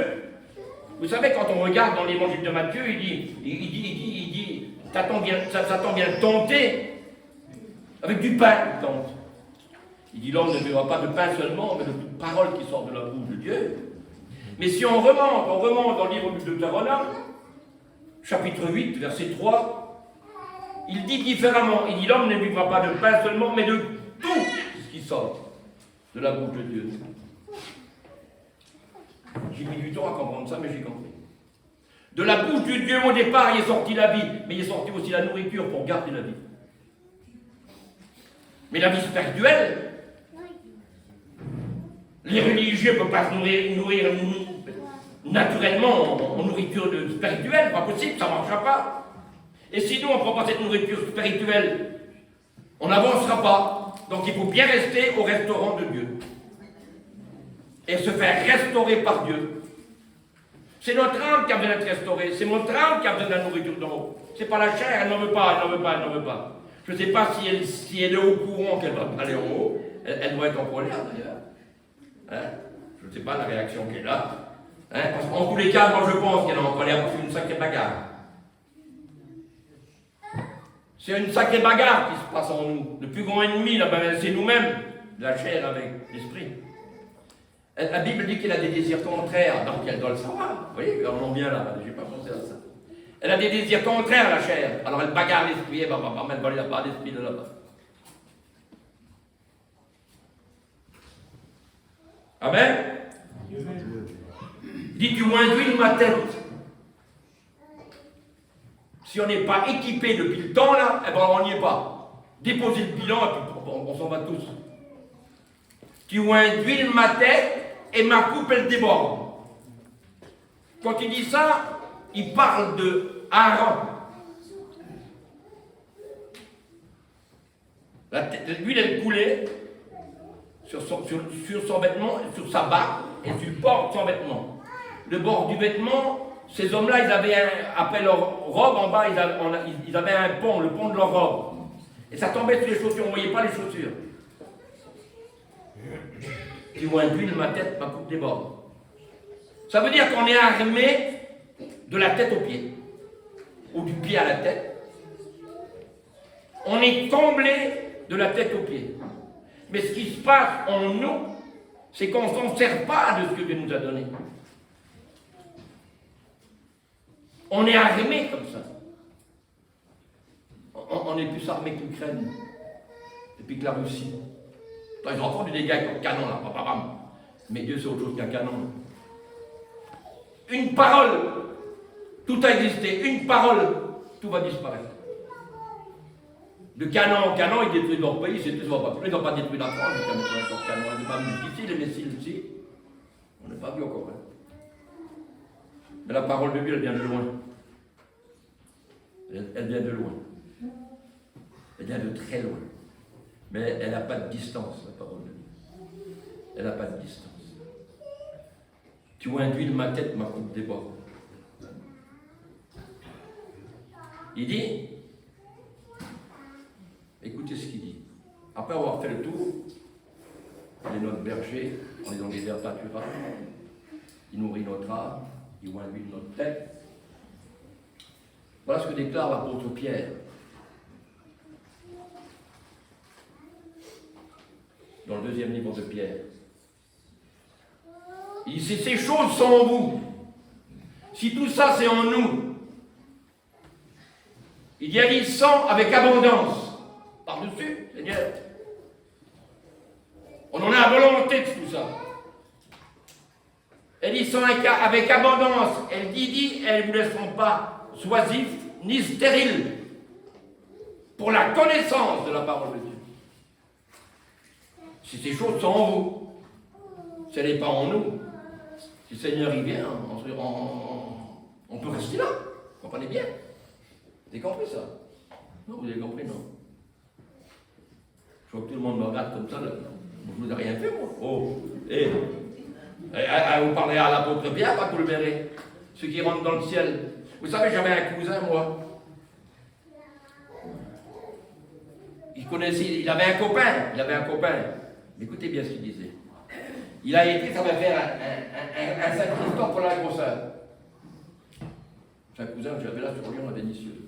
Vous savez, quand on regarde dans l'évangile de Matthieu, il dit Satan vient tenter avec du pain, il tente. Il dit l'homme ne vivra pas de pain seulement, mais de toute parole qui sort de la bouche de Dieu. Mais si on remonte dans le livre de Deutéronome, chapitre 8, verset 3, il dit différemment, il dit l'homme ne vivra pas de pain seulement, mais de tout ce qui sort de la bouche de Dieu. J'ai mis du temps à comprendre ça, mais j'ai compris. De la bouche de Dieu, au départ, il est sorti la vie, mais il est sorti aussi la nourriture pour garder la vie. Mais la vie spirituelle, les religieux ne peuvent pas se nourrir naturellement en nourriture spirituelle, pas possible, ça ne marchera pas. Et si nous, on ne prend pas cette nourriture spirituelle, on n'avancera pas. Donc il faut bien rester au restaurant de Dieu. Et se faire restaurer par Dieu. C'est notre âme qui a besoin d'être restaurée, c'est notre âme qui a besoin de la nourriture d'en haut. C'est pas la chair, elle n'en veut pas, elle n'en veut pas, elle n'en veut pas. Je ne sais pas si elle est au courant qu'elle va aller en haut, elle doit être en colère d'ailleurs. Hein? Je ne sais pas la réaction qu'elle a. Hein? Parce qu'en tous les cas, moi je pense qu'elle est en colère parce que c'est une sacrée bagarre. C'est une sacrée bagarre qui se passe en nous. Le plus grand ennemi, là, c'est nous-mêmes, la chair avec l'esprit. La Bible dit qu'elle a des désirs contraires, donc elle doit le savoir. Vous voyez, on en vient là, je n'ai pas pensé à ça. Elle a des désirs contraires, la chair. Alors elle bagarre l'esprit, elle va aller là-bas, l'esprit de là-bas. Amen. Dis, tu m'induis ma tête. Si on n'est pas équipé depuis le temps là, eh ben on n'y est pas. Déposez le bilan et puis on s'en va tous. Tu induis ma tête et ma coupe elle déborde. Quand il dit ça, il parle de Aaron. L'huile elle coulait sur son vêtement, sur sa barbe et sur le bord de son vêtement. Le bord du vêtement, ces hommes-là, ils avaient après leur robe en bas, ils avaient un pont, le pont de leur robe. Et ça tombait sur les chaussures, on ne voyait pas les chaussures. Qui ont induit ma tête, ma coupe déborde. Ça veut dire qu'on est armé de la tête aux pieds, ou du pied à la tête. On est comblé de la tête aux pieds. Mais ce qui se passe en nous, c'est qu'on ne s'en sert pas de ce que Dieu nous a donné. On est armé comme ça. On est plus armé que l'Ukraine, et puis que la Russie. Ils ont entendu des gars avec leur canon là, mais Dieu c'est autre chose qu'un canon. Une parole, tout a existé. Une parole, tout va disparaître. De canon en canon, ils détruisent leur pays, c'est tout, ils n'ont pas détruit la France, ils ont détruit leur canon. Ils n'ont pas mis ici, les missiles ici. On n'a pas vu encore. Hein. Mais la parole de Dieu, elle vient de loin. Elle vient de loin. Elle vient de très loin. Mais elle n'a pas de distance, la parole de Dieu. Elle n'a pas de distance. Tu induis ma tête, ma coupe déborde. Il dit, écoutez ce qu'il dit. Après avoir fait le tour, on est notre berger, on est dans les airs pâturages, il nourrit notre âme, il induit notre tête. Voilà ce que déclare l'apôtre Pierre. dans le 2e livre de Pierre. Il dit, si ces choses sont en vous, si tout ça c'est en nous, il dit, il sent avec abondance, par-dessus, Seigneur. On en a à volonté de tout ça. Elle dit, avec abondance, elle dit, elles ne vous laisseront pas oisifs ni stériles pour la connaissance de la parole de Dieu. Si ces choses sont en vous, si elle n'est pas en nous, si le Seigneur y vient, on peut rester là. Vous comprenez bien? Vous avez compris ça? Non, vous avez compris, non? Je vois que tout le monde me regarde comme ça, là. Je ne vous ai rien fait, moi. Oh, vous parlez à l'apôtre Pierre, pas que vous le verrez. Ceux qui rentrent dans le ciel. Vous savez, j'avais un cousin, moi. Il avait un copain. Écoutez bien ce qu'il disait. Il a été, ça va faire un Saint-Christophe pour la grosseur. C'est un cousin que j'avais là sur Lyon, à Vénissieux.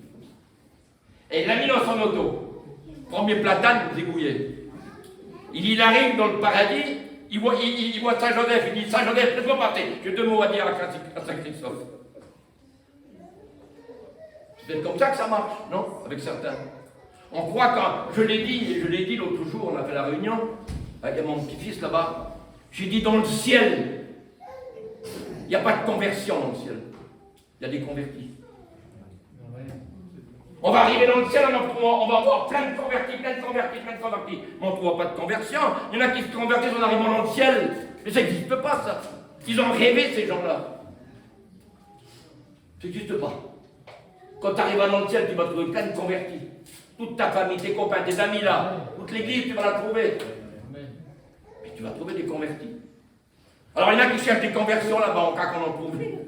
Et il l'a mis dans son auto. Premier platane, zégouillé. Il arrive dans le paradis, il voit Saint-Joseph, il dit, Saint-Joseph, laisse-moi partir. J'ai 2 mots à dire à Saint-Christophe. C'est comme ça que ça marche, non? Avec certains. On croit quand, je l'ai dit l'autre jour, on a fait la réunion, avec mon petit-fils là-bas, j'ai dit dans le ciel, il n'y a pas de conversion dans le ciel, il y a des convertis. On va arriver dans le ciel, on va avoir plein de convertis. Mais on ne trouve pas de conversion. Il y en a qui se convertissent en arrivant dans le ciel. Mais ça n'existe pas, ça. Ils ont rêvé, ces gens-là. Ça n'existe pas. Quand tu arrives dans le ciel, tu vas trouver plein de convertis. Toute ta famille, tes copains, tes amis là. Toute l'église, tu vas la trouver. Mais tu vas trouver des convertis. Alors il y en a qui cherchent des conversions là-bas, en cas qu'on en trouve une.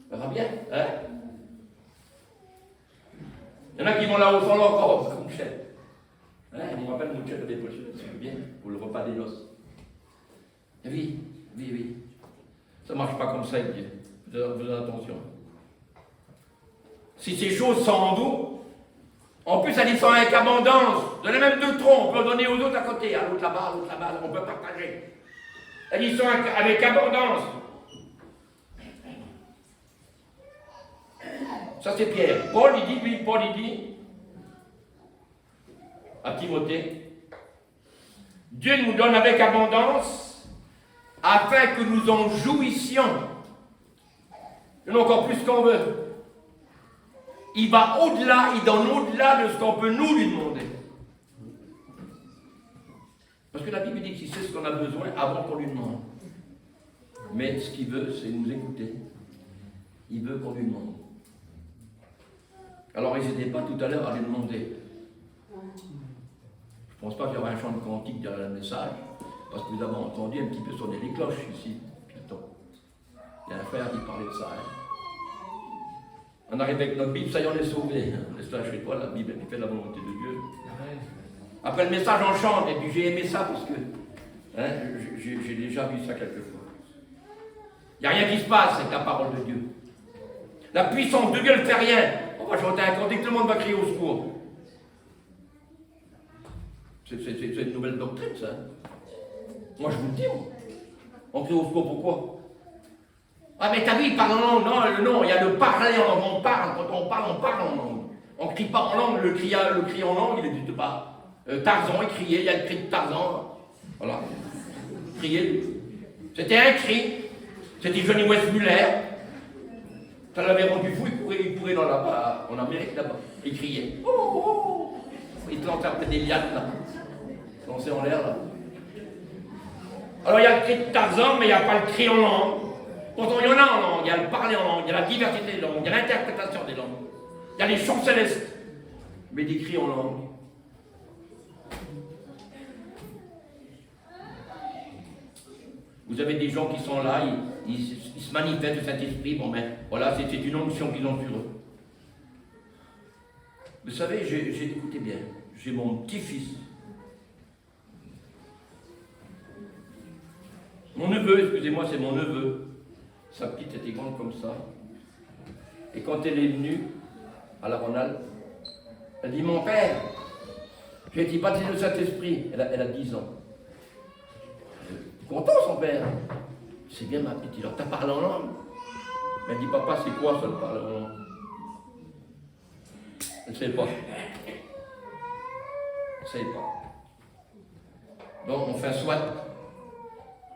Ça va bien, hein? Il y en a qui vont là-haut sans leur corps, comme Michel. Hein, il me rappelle Michel de l'époque, c'est bien, pour le repas des noces. Oui. Ça ne marche pas comme ça avec Dieu. Faites attention. Si ces choses sont en vous, en plus elles y sont avec abondance. Donnez même 2 troncs, on peut donner aux autres à côté, à l'autre là-bas, on peut partager. Elles y sont avec abondance. Ça c'est Pierre. Paul il dit à Timothée, Dieu nous donne avec abondance afin que nous en jouissions. Et encore plus qu'on veut. Il va au-delà, il donne au-delà de ce qu'on peut nous lui demander. Parce que la Bible dit qu'il sait ce qu'on a besoin avant qu'on lui demande. Mais ce qu'il veut, c'est nous écouter. Il veut qu'on lui demande. Alors n'hésitez pas tout à l'heure à lui demander. Je ne pense pas qu'il y aura un chant de cantique derrière le message, parce que nous avons entendu un petit peu sonner les cloches ici. Il y a un frère qui parlait de ça. On arrive avec notre Bible, ça y est, on est sauvé. Laisse ça chez toi, la Bible, elle fait la volonté de Dieu. Après le message, on chante, et puis j'ai aimé ça parce que j'ai déjà vu ça quelquefois. Il n'y a rien qui se passe avec la parole de Dieu. La puissance de Dieu ne fait rien. On va chanter un cantique, tout le monde va crier au secours. C'est une nouvelle doctrine, ça. Moi, je vous le dis, moi. On crie au secours, pourquoi? Ah, mais t'as vu, il parle en langue. Non, il y a le parler en langue. On parle, quand on parle en langue. On ne crie pas en langue, le cri en langue, il n'existe pas. Tarzan, il criait, il y a le cri de Tarzan. Voilà. Crier. C'était un cri. C'était Johnny Westmuller. Ça l'avait rendu fou, il courait dans là-bas, en Amérique là-bas. Il criait. Oh, oh, oh. Il te lançait après des lianes là. Il se lançait en l'air là. Alors il y a le cri de Tarzan, mais il n'y a pas le cri en langue. Pourtant il y en a en langue, il y a le parler en langue, il y a la diversité des langues, il y a l'interprétation des langues. Il y a les chants célestes, mais des cris en langue. Vous avez des gens qui sont là, ils se manifestent le Saint-Esprit, bon ben voilà, c'est une onction qu'ils ont sur eux. Vous savez, écoutez bien, j'ai mon petit-fils, mon neveu, excusez-moi, c'est mon neveu. Sa petite était grande comme ça. Et quand elle est venue à la Ronald, elle dit, mon père, j'ai été baptisé le Saint-Esprit. Elle a 10 ans. Content son père. C'est bien ma petite. Alors, t'as parlé en langue? Elle dit, papa, c'est quoi ça de parler en langue? Elle ne sait pas. Elle ne sait pas. Donc, on fait soit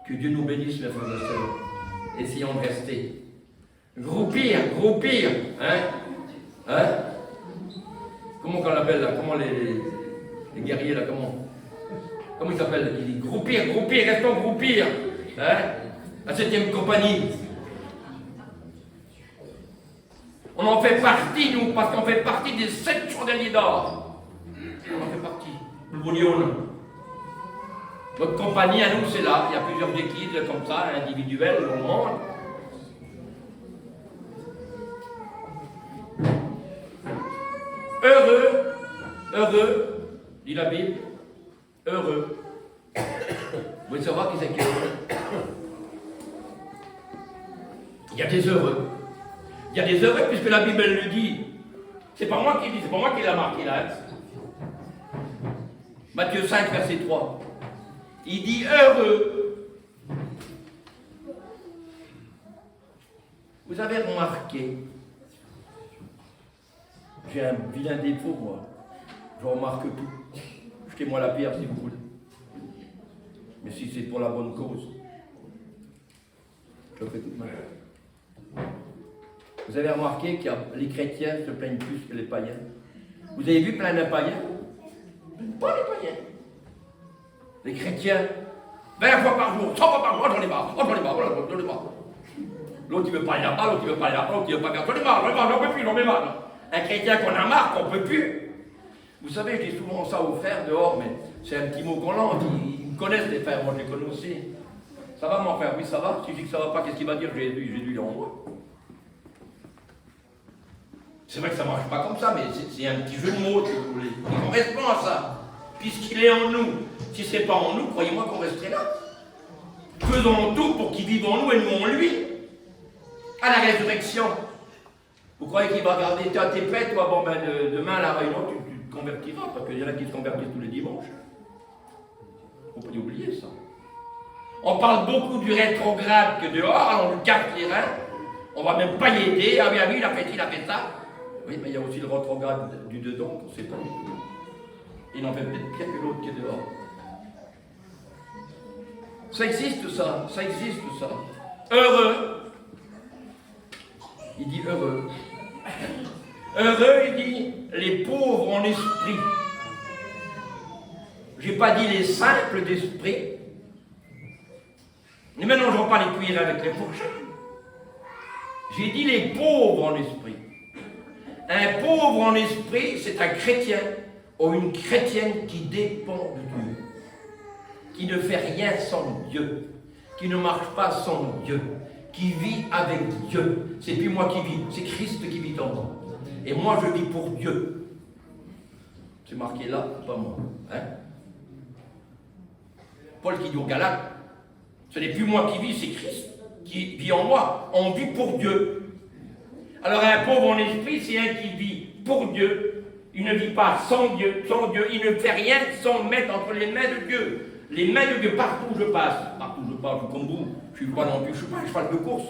que Dieu nous bénisse, mes frères et sœurs. Essayons de rester. Groupir, hein? Hein? Comment on l'appelle là? Comment les guerriers là? Comment ils s'appellent? Il dit groupir, restons groupir. Hein? La 7e compagnie. On en fait partie, nous, parce qu'on fait partie des 7 chandeliers d'or. On en fait partie. Le Bouillon. Notre compagnie à nous, c'est là. Il y a plusieurs équipes comme ça, individuelles dans le monde. Heureux, dit la Bible, heureux. Vous voulez savoir qui c'est qui est heureux? Il y a des heureux. Il y a des heureux puisque la Bible le dit. C'est pas moi qui le dis, c'est pas moi qui l'a marqué là. Matthieu 5, verset 3. Il dit heureux. Vous avez remarqué, j'ai un vilain défaut, moi. Je remarque tout. Jetez-moi la pierre si vous voulez. Mais si c'est pour la bonne cause, je le fais toute ma vie. Vous avez remarqué que les chrétiens se plaignent plus que les païens. Vous avez vu plein de païens? Pas les païens. Les chrétiens, 20 fois par jour, 100 fois par jour, j'en ai marre, j'en ai marre. L'autre il veut pas aller là-bas, l'autre il veut pas aller là-bas, l'autre il veut pas faire, j'en ai marre, j'en peux plus, j'en ai marre. Un chrétien qu'on a marre, qu'on peut plus. Vous savez, je dis souvent ça aux frères dehors, mais c'est un petit mot qu'on lance, ils me connaissent les frères, moi je les connais aussi. Ça va mon frère? Oui ça va. Si je dis que ça va pas, qu'est-ce qu'il va dire? Jésus il est en moi. C'est vrai que ça ne marche pas comme ça, mais c'est un petit jeu de mots, si vous voulez. Il correspond à ça, puisqu'il est en nous. Si ce n'est pas en nous, croyez-moi qu'on resterait là. Faisons tout pour qu'il vive en nous et nous en lui. À la résurrection. Vous croyez qu'il va regarder, t'es prêt, toi, bon ben demain à la réunion, tu te convertiras, parce qu'il y en a qui se convertissent tous les dimanches. Il ne faut pas oublier ça. On parle beaucoup du rétrograde que dehors, alors on lui casse les reins, on ne va même pas y aider, ah oui, il a fait ça. Oui, mais il y a aussi le rétrograde du dedans, qu'on ne sait pas du tout. Il en fait peut-être pire que l'autre qui est dehors. Ça existe ça. Heureux. Il dit heureux. Heureux, il dit les pauvres en esprit. Je n'ai pas dit les simples d'esprit. Ne mélangeons pas les cuillères avec les fourchettes. J'ai dit les pauvres en esprit. Un pauvre en esprit, c'est un chrétien ou une chrétienne qui dépend de Dieu, qui ne fait rien sans Dieu, qui ne marche pas sans Dieu, qui vit avec Dieu. C'est plus moi qui vis, c'est Christ qui vit en moi. Et moi, je vis pour Dieu. C'est marqué là, pas moi. Hein? Paul qui dit aux Galates, ce n'est plus moi qui vis, c'est Christ qui vit en moi. On vit pour Dieu. Alors un pauvre en esprit, c'est un qui vit pour Dieu. Il ne vit pas sans Dieu, il ne fait rien sans mettre entre les mains de Dieu. Les mains de Dieu, partout où je passe, je suis comme vous, je suis pas non plus, je suis pas un cheval de course.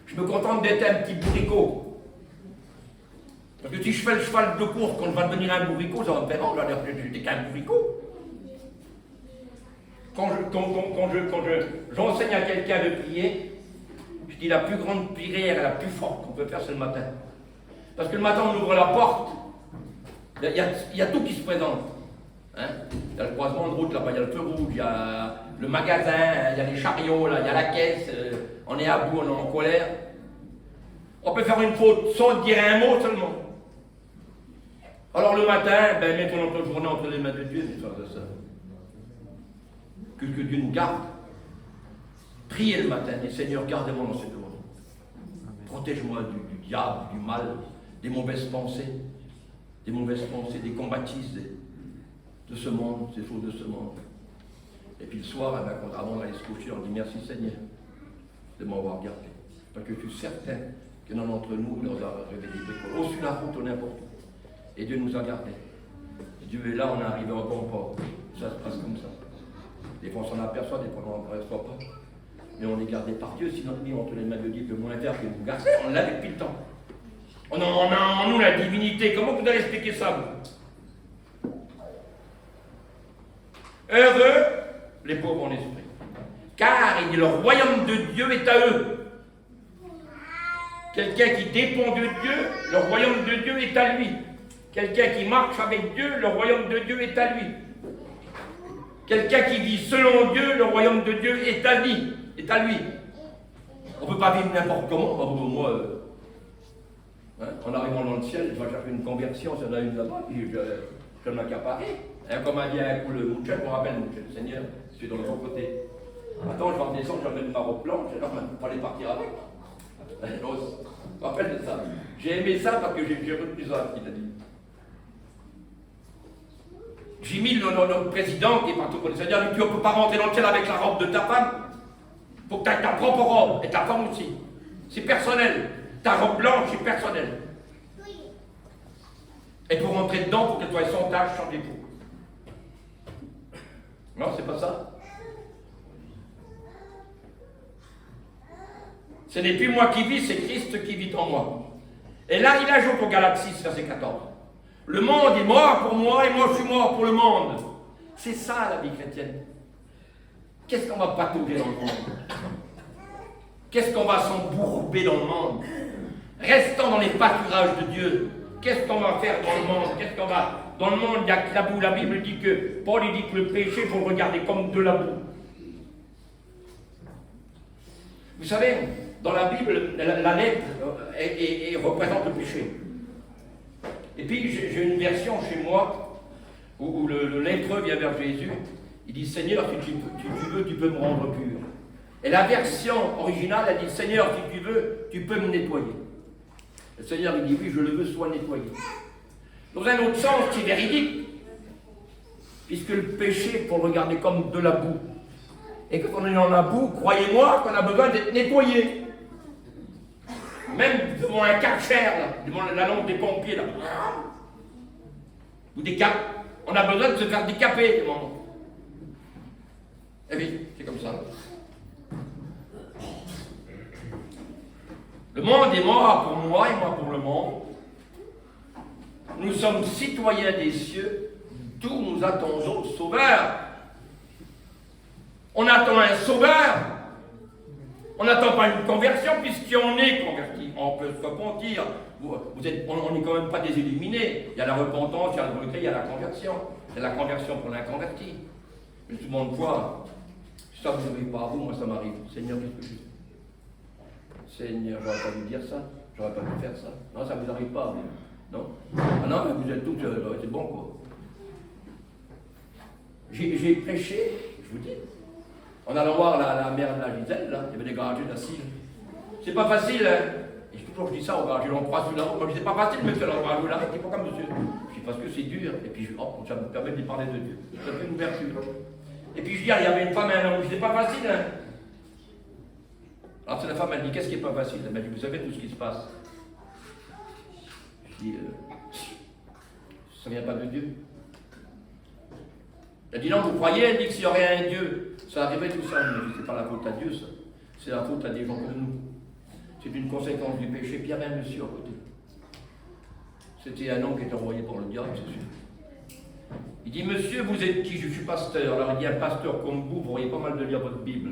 Je me contente d'être un petit bourricot. Parce que si je fais le cheval de course, quand je vais devenir un bourricot, ça va me faire honte, je n'étais qu'un bourricot. Quand j'enseigne à quelqu'un de prier, je dis la plus grande prière, la plus forte qu'on peut faire, c'est le matin. Parce que le matin, on ouvre la porte, il y a tout qui se présente. Hein? Il y a le croisement de route, là-bas, il y a le feu rouge, il y a le magasin, il y a les chariots, là, il y a la caisse, on est à bout, on est en colère. On peut faire une faute sans dire un mot seulement. Alors le matin, mettons notre journée entre les mains de Dieu, mes frères et sœurs. Que Dieu nous garde. Priez le matin, et Seigneur, gardez-moi dans cette journée. Protège-moi du diable, du mal, des mauvaises pensées, des combattisses de ce monde, ces choses de ce monde. Et puis le soir, avant d'aller se coucher, on dit merci Seigneur de m'avoir gardé. Parce que je suis certain que l'un d'entre nous leur a révélé des choses. Sur la route ou n'importe où. Et Dieu nous a gardés. Dieu est là, on est arrivé au bon port. Ça se passe comme ça. Des fois on s'en aperçoit, des fois on n'en aperçoit pas. Mais on est gardé par Dieu, sinon lui entre les mains de Dieu que moins faire que vous gardez, on l'a depuis le temps. On a en nous la divinité. Comment vous allez expliquer ça, vous? Heureux les pauvres en esprit. Car il dit, le royaume de Dieu est à eux. Quelqu'un qui dépend de Dieu, le royaume de Dieu est à lui. Quelqu'un qui marche avec Dieu, le royaume de Dieu est à lui. Quelqu'un qui vit selon Dieu, le royaume de Dieu est à lui. On ne peut pas vivre n'importe comment. Moi, en arrivant dans le ciel, je vais chercher une conversion, s'il y en a une là-bas, puis je m'accaparer. Comme a dit un coup le Mouchel, je me rappelle, Mouchel, Seigneur, je suis dans le bon côté. Attends, je vais redescendre, je vais mettre ma robe blanche, il fallait partir avec. Je me rappelle de ça. J'ai aimé ça parce que j'ai retenu ça, ce qu'il a dit. J'ai mis notre président qui est partout pour le Seigneur, il dit, tu ne peux pas rentrer dans le ciel avec la robe de ta femme. Il faut que tu aies ta propre robe, et ta femme aussi. C'est personnel. Ta robe blanche, c'est personnel. Et pour rentrer dedans, il faut qu'elle soit sans tache, sans défaut. Non, c'est pas ça. Ce n'est plus moi qui vis, c'est Christ qui vit en moi. Et là, il ajoute au Galates 6, verset 14. Le monde est mort pour moi et moi je suis mort pour le monde. C'est ça la vie chrétienne. Qu'est-ce qu'on va patauger dans le monde? Qu'est-ce qu'on va s'embourber dans le monde? Restons dans les pâturages de Dieu. Qu'est-ce qu'on va faire dans le monde? Dans le monde, il y a que la boue. La Bible dit que, Paul dit que le péché, il faut le regarder comme de la boue. Vous savez, dans la Bible, la lettre représente le péché. Et puis, j'ai une version chez moi où le lépreux vient vers Jésus. Il dit, Seigneur, si tu veux, tu peux me rendre pur. Et la version originale, elle dit, Seigneur, si tu veux, tu peux me nettoyer. Le Seigneur, il dit, oui, je le veux, sois nettoyé. Dans un autre sens, c'est véridique. Puisque le péché, il faut le regarder comme de la boue. Et quand on est dans la boue, croyez-moi qu'on a besoin d'être nettoyé. Même devant un karcher, là, devant la lampe des pompiers, là. Ou des capes. On a besoin de se faire décaper, devant. Eh oui, c'est comme ça. Le monde est mort pour moi et moi pour le monde. Nous sommes citoyens des cieux, d'où nous attendons le Sauveur. On attend un Sauveur. On n'attend pas une conversion, puisqu'on est converti. On peut se repentir. On n'est quand même pas des illuminés. Il y a la repentance, il y a le regret, il y a la conversion. Il y a la conversion pour l'inconverti. Mais tout le monde voit. Ça vous n'arrive pas à vous, moi ça m'arrive. Seigneur, qu'est-ce que je fais? Seigneur, j'aurais pas dû dire ça. J'aurais pas dû faire ça. Non, ça vous arrive pas. Non. Ah non, mais vous êtes tous, c'est bon quoi. J'ai prêché, je vous dis. On allait voir la mère de la Gisèle, là, il y avait des garagers assis. C'est pas facile, hein. Et toujours je dis ça aux garagers, on croise là. Moi je dis, c'est pas facile de me faire le garageux là, c'est pourquoi monsieur? Je dis parce que c'est dur, et puis ça me permet de parler de Dieu. Ça fait une ouverture. Et puis je dis, il y avait une femme et un homme, je dis, c'est pas facile, hein. Alors c'est la femme, elle dit, qu'est-ce qui est pas facile? Elle m'a dit, vous savez tout ce qui se passe. Je dis, ça vient pas de Dieu. Elle dit non, vous croyez? Elle dit que s'il y aurait un Dieu, ça arriverait tout ça. Mais c'est pas la faute à Dieu, ça. C'est la faute à des gens comme nous. C'est une conséquence du péché. Puis il y avait un monsieur à côté. C'était un homme qui était envoyé par le diable, c'est sûr. Il dit, monsieur, vous êtes qui? Je suis pasteur. Alors il dit, un pasteur comme vous voyez pas mal de lire votre Bible.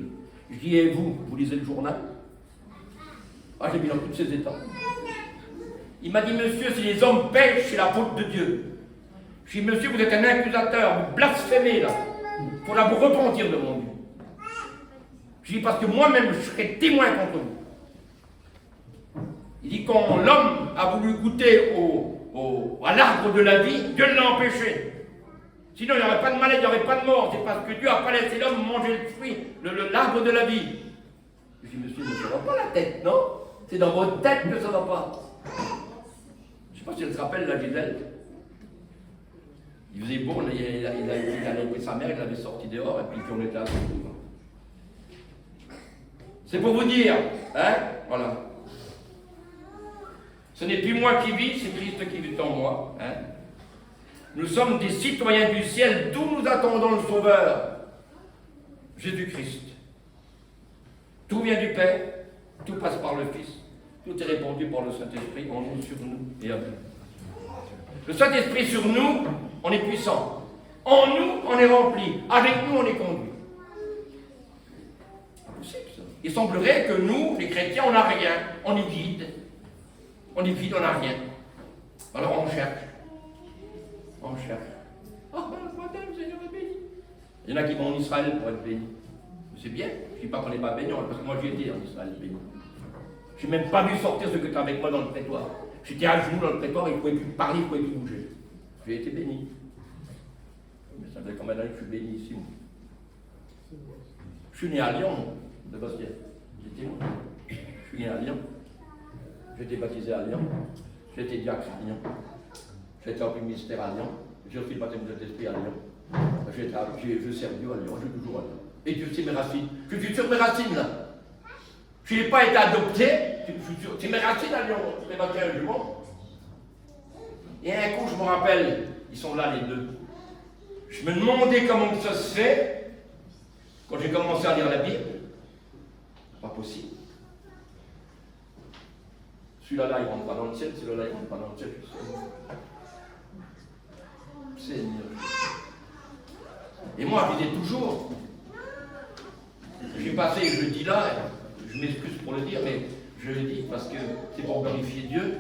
Je dis, et vous lisez le journal? Ah, j'ai mis dans tous ces états. Il m'a dit, monsieur, si les hommes pêchent, c'est la faute de Dieu. Je dis, monsieur, vous êtes un accusateur, vous blasphémez là. Il faudra vous repentir devant Dieu. Je dis, parce que moi-même, je serai témoin contre vous. Il dit, quand l'homme a voulu goûter à l'arbre de la vie, Dieu l'a empêché. Sinon, il n'y aurait pas de maladie, il n'y aurait pas de mort. C'est parce que Dieu n'a pas laissé l'homme manger le fruit, l'arbre de la vie. Je dis, monsieur, ça ne va pas la tête, non? C'est dans votre tête que ça ne va pas. Je ne sais pas si elle se rappelle la Gisèle. Il faisait beau, il allait avec sa mère, il l'avait sorti dehors, et puis on était à son tour. C'est pour vous dire, hein? Voilà. Ce n'est plus moi qui vis, c'est Christ qui vit en moi. Hein? Nous sommes des citoyens du ciel, d'où nous attendons le Sauveur. Jésus-Christ. Tout vient du Père, tout passe par le Fils, tout est répandu par le Saint-Esprit en nous, sur nous et à nous. Le Saint-Esprit sur nous, on est puissant. En nous, on est rempli. Avec nous, on est conduit. Il semblerait que nous, les chrétiens, on n'a rien. On est vide. On est vide, on n'a rien. Alors on cherche. On cherche. Oh, madame, Seigneur est béni. Il y en a qui vont en Israël pour être bénis. C'est bien. Je ne dis pas qu'on n'est pas béni, parce que moi j'ai été en Israël béni. Je n'ai même pas vu sortir ce que tu as avec moi dans le prétoire. J'étais à genoux dans le prétoire et je ne pouvais plus parler, je ne pouvais plus bouger. J'ai été béni. Mais ça fait combien d'années que je suis béni ici? Je suis né à Lyon, de Bastien. J'étais moi. Je suis né à Lyon. J'ai été baptisé à Lyon. J'ai été diacre à Lyon. J'ai été en ministère à Lyon. J'ai reçu le baptême de l'Esprit à Lyon. Je sers Dieu à Lyon. Je suis toujours à Lyon. Et Dieu, c'est mes racines. Je suis sur mes racines là. Je n'ai pas été adopté. C'est mes racines à Lyon. C'est ma terre du monde. Et un coup, je me rappelle, ils sont là les deux. Je me demandais comment ça se fait quand j'ai commencé à lire la Bible. Pas possible. Celui-là, il rentre pas dans le ciel, celui-là, il rentre pas dans le ciel. Seigneur. Et moi, je disais toujours, j'ai passé, je le dis là, je m'excuse pour le dire, mais je le dis parce que c'est pour glorifier Dieu.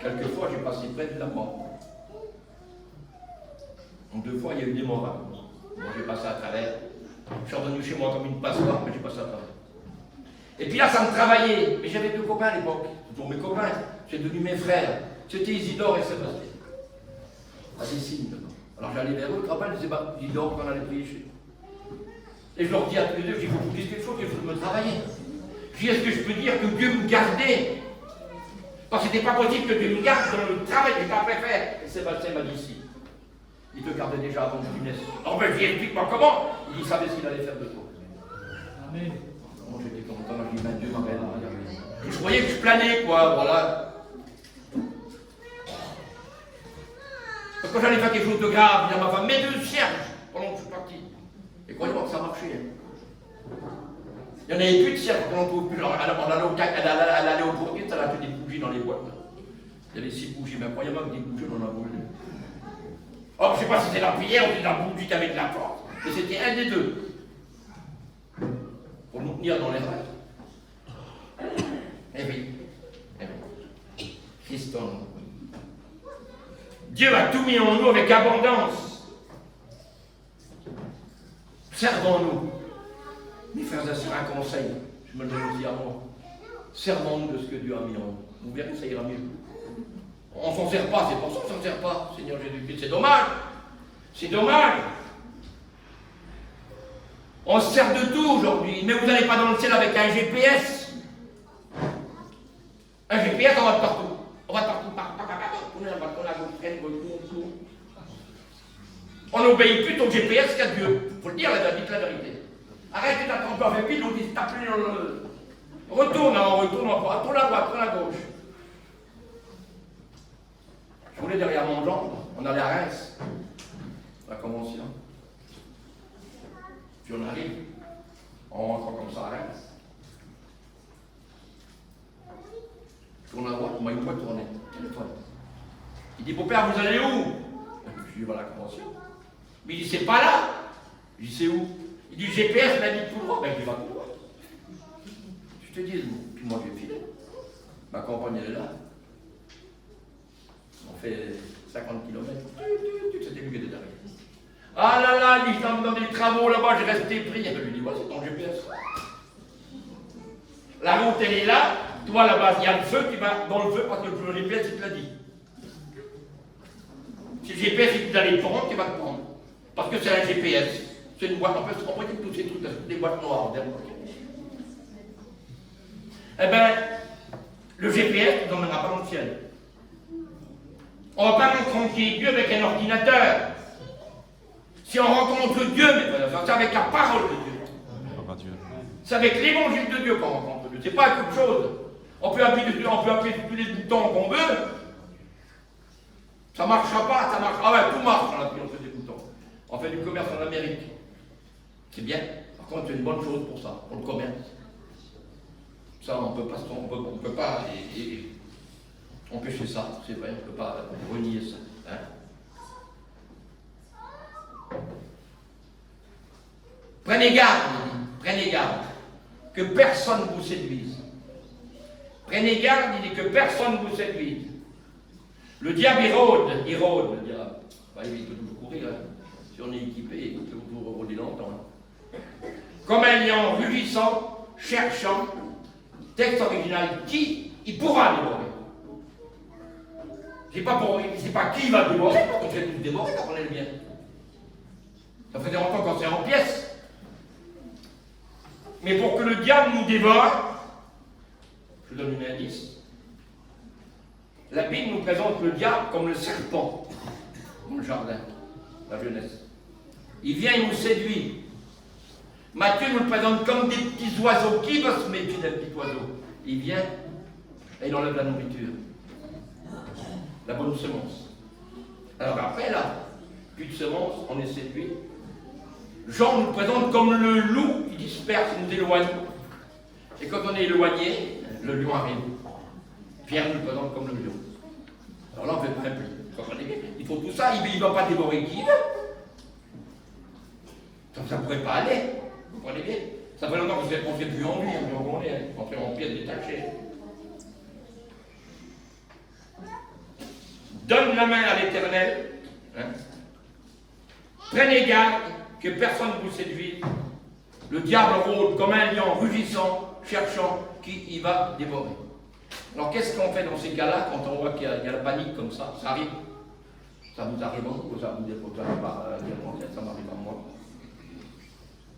Quelquefois, j'ai passé près de la mort. Donc 2 fois, il y a eu des morts. Moi, j'ai passé à travers. Je suis revenu chez moi comme une passoire, mais j'ai passé à travers. Et puis là, ça me travaillait. Mais j'avais 2 copains à l'époque. Toujours mes copains. C'est devenu mes frères. C'était Isidore et Sébastien. À des signes. Alors j'allais vers eux, je disais, bah, Isidore, qu'on allait prier chez eux. Et je leur dis à tous les deux, il faut que vous disiez quelque chose, il faut me travailler. Je dis, est-ce que je peux dire que Dieu me gardait? Parce que c'était pas possible que Dieu me garde dans le travail que j'avais fait faire. Et Sébastien m'a dit si. Il te gardait déjà avant que tu naisses. Alors ben, je lui explique-moi comment. Il savait ce qu'il allait faire de toi. Amen. Moi j'étais content, je dis, ben Dieu m'appelle. Je croyais que je planais, quoi, voilà. Parce que quand j'allais faire quelque chose de grave, il y a ma femme, mets 2 cierges pendant que je suis parti. Et croyez-moi que ça marchait. Il n'y en avait plus de cierges pendant qu'on ne pouvait plus. Elle allait au bourg, elle a fait des bougies dans les boîtes. Il y avait 6 bougies, mais croyez-moi que des bougies, on en a brûlé. Or, je ne sais pas si c'était la prière ou c'était la bougie avec la force, mais c'était un des deux. Pour nous tenir dans les rêves. Eh oui. Eh oui. Christ en nous. Dieu a tout mis en nous avec abondance. Servons-nous. Mes frères et sœurs, un conseil, je me le donne aussi à moi. Servons-nous de ce que Dieu a mis en nous. Vous verrez, ça ira mieux. On ne s'en sert pas, c'est pour ça qu'on ne s'en sert pas, Seigneur Jésus-Christ. C'est dommage. C'est dommage. On se sert de tout aujourd'hui, mais vous n'allez pas dans le ciel avec un GPS. Un GPS, on va partout. On va partout, on n'obéit plus au GPS qu'à Dieu. Il faut le dire, la vérité. Arrêtez d'attendre avec pile, on dit tapez dans le. Retourne à droite, tourne à gauche. Je voulais derrière mon jambe, on allait à Reims, la convention. Puis on arrive, on rentre comme ça à Reims. Je tourne à droite, on m'a une fois tourné, téléphone. Il dit, beau-père, vous allez où? Je lui dis, voilà la convention. Mais il dit, c'est pas là. Je dis, c'est où? Il dit, GPS m'a dit tout droit. Ben, je dis, va tout droit. Je te dis, puis moi, je vais filer. Ma compagne, elle est là. On fait 50 km. C'était lui qui était derrière. Ah là là, il dit, dans des travaux là-bas, j'ai resté pris. Je lui dis, ouais, c'est ton GPS. La route, elle est là. Toi, là-bas, il y a le feu, tu vas dans le feu parce que le GPS, il te l'a dit. Si le GPS, il te l'a dit, tu vas te prendre. Parce que c'est un GPS. C'est une boîte, en fait, on voit tous ces trucs, des boîtes noires. Eh bien, le GPS ne nous emmènera pas dans le ciel. On ne va pas rencontrer Dieu avec un ordinateur. Si on rencontre Dieu, c'est avec la parole de Dieu. C'est avec l'évangile de Dieu qu'on rencontre Dieu. C'est pas quelque chose. On peut appuyer tous les boutons qu'on veut. Ça ne marchera pas, ça marchera. Ah ouais, tout marche en appuyant sur des boutons. On fait du commerce en Amérique. C'est bien. Par contre, c'est une bonne chose pour ça, pour le commerce. Ça, on peut pas empêcher ça, c'est vrai, on ne peut pas renier ça. Hein. Prenez garde, que personne ne vous séduise. Prenez garde, il dit que personne ne vous séduise. Le diable érode le diable. Bah, il peut toujours courir, hein. Si on est équipé, il peut toujours rôder longtemps. Hein. Comme un lion rugissant, cherchant, texte original, qui il pourra dévorer. C'est pas qui va dévorer, parce qu'on fait tous dévorer quand on est le bien. Ça faisait longtemps qu'on s'est en pièces. Mais pour que le diable nous dévore, je vous donne une indice. La Bible nous présente le diable comme le serpent dans le jardin, la Genèse. Il vient et nous séduit. Matthieu nous le présente comme des petits oiseaux. Qui va se méfier d'un petit oiseau? Il vient et il enlève la nourriture. La bonne semence. Alors après, là, plus de semence, on est séduit. Jean nous le présente comme le loup qui disperse, qui nous éloigne. Et quand on est éloigné, le lion arrive. Pierre nous le présente comme le lion. Alors là, on fait pas un peu. Il faut tout ça, il ne va pas dévorer qui il veut. Ça ne pourrait pas aller. Vous comprenez bien? Ça fait longtemps qu'on ne fait plus en lui, on fait en pièces détachées. Donne la main à l'Éternel. Hein? Prenez garde que personne ne vous séduise. Le diable rôde comme un lion rugissant, cherchant qui il va dévorer. Alors qu'est-ce qu'on fait dans ces cas-là quand on voit qu'il y a la panique comme ça? Ça arrive. Ça vous arrive en vous, ça vous arrive pas, ça m'arrive à moi.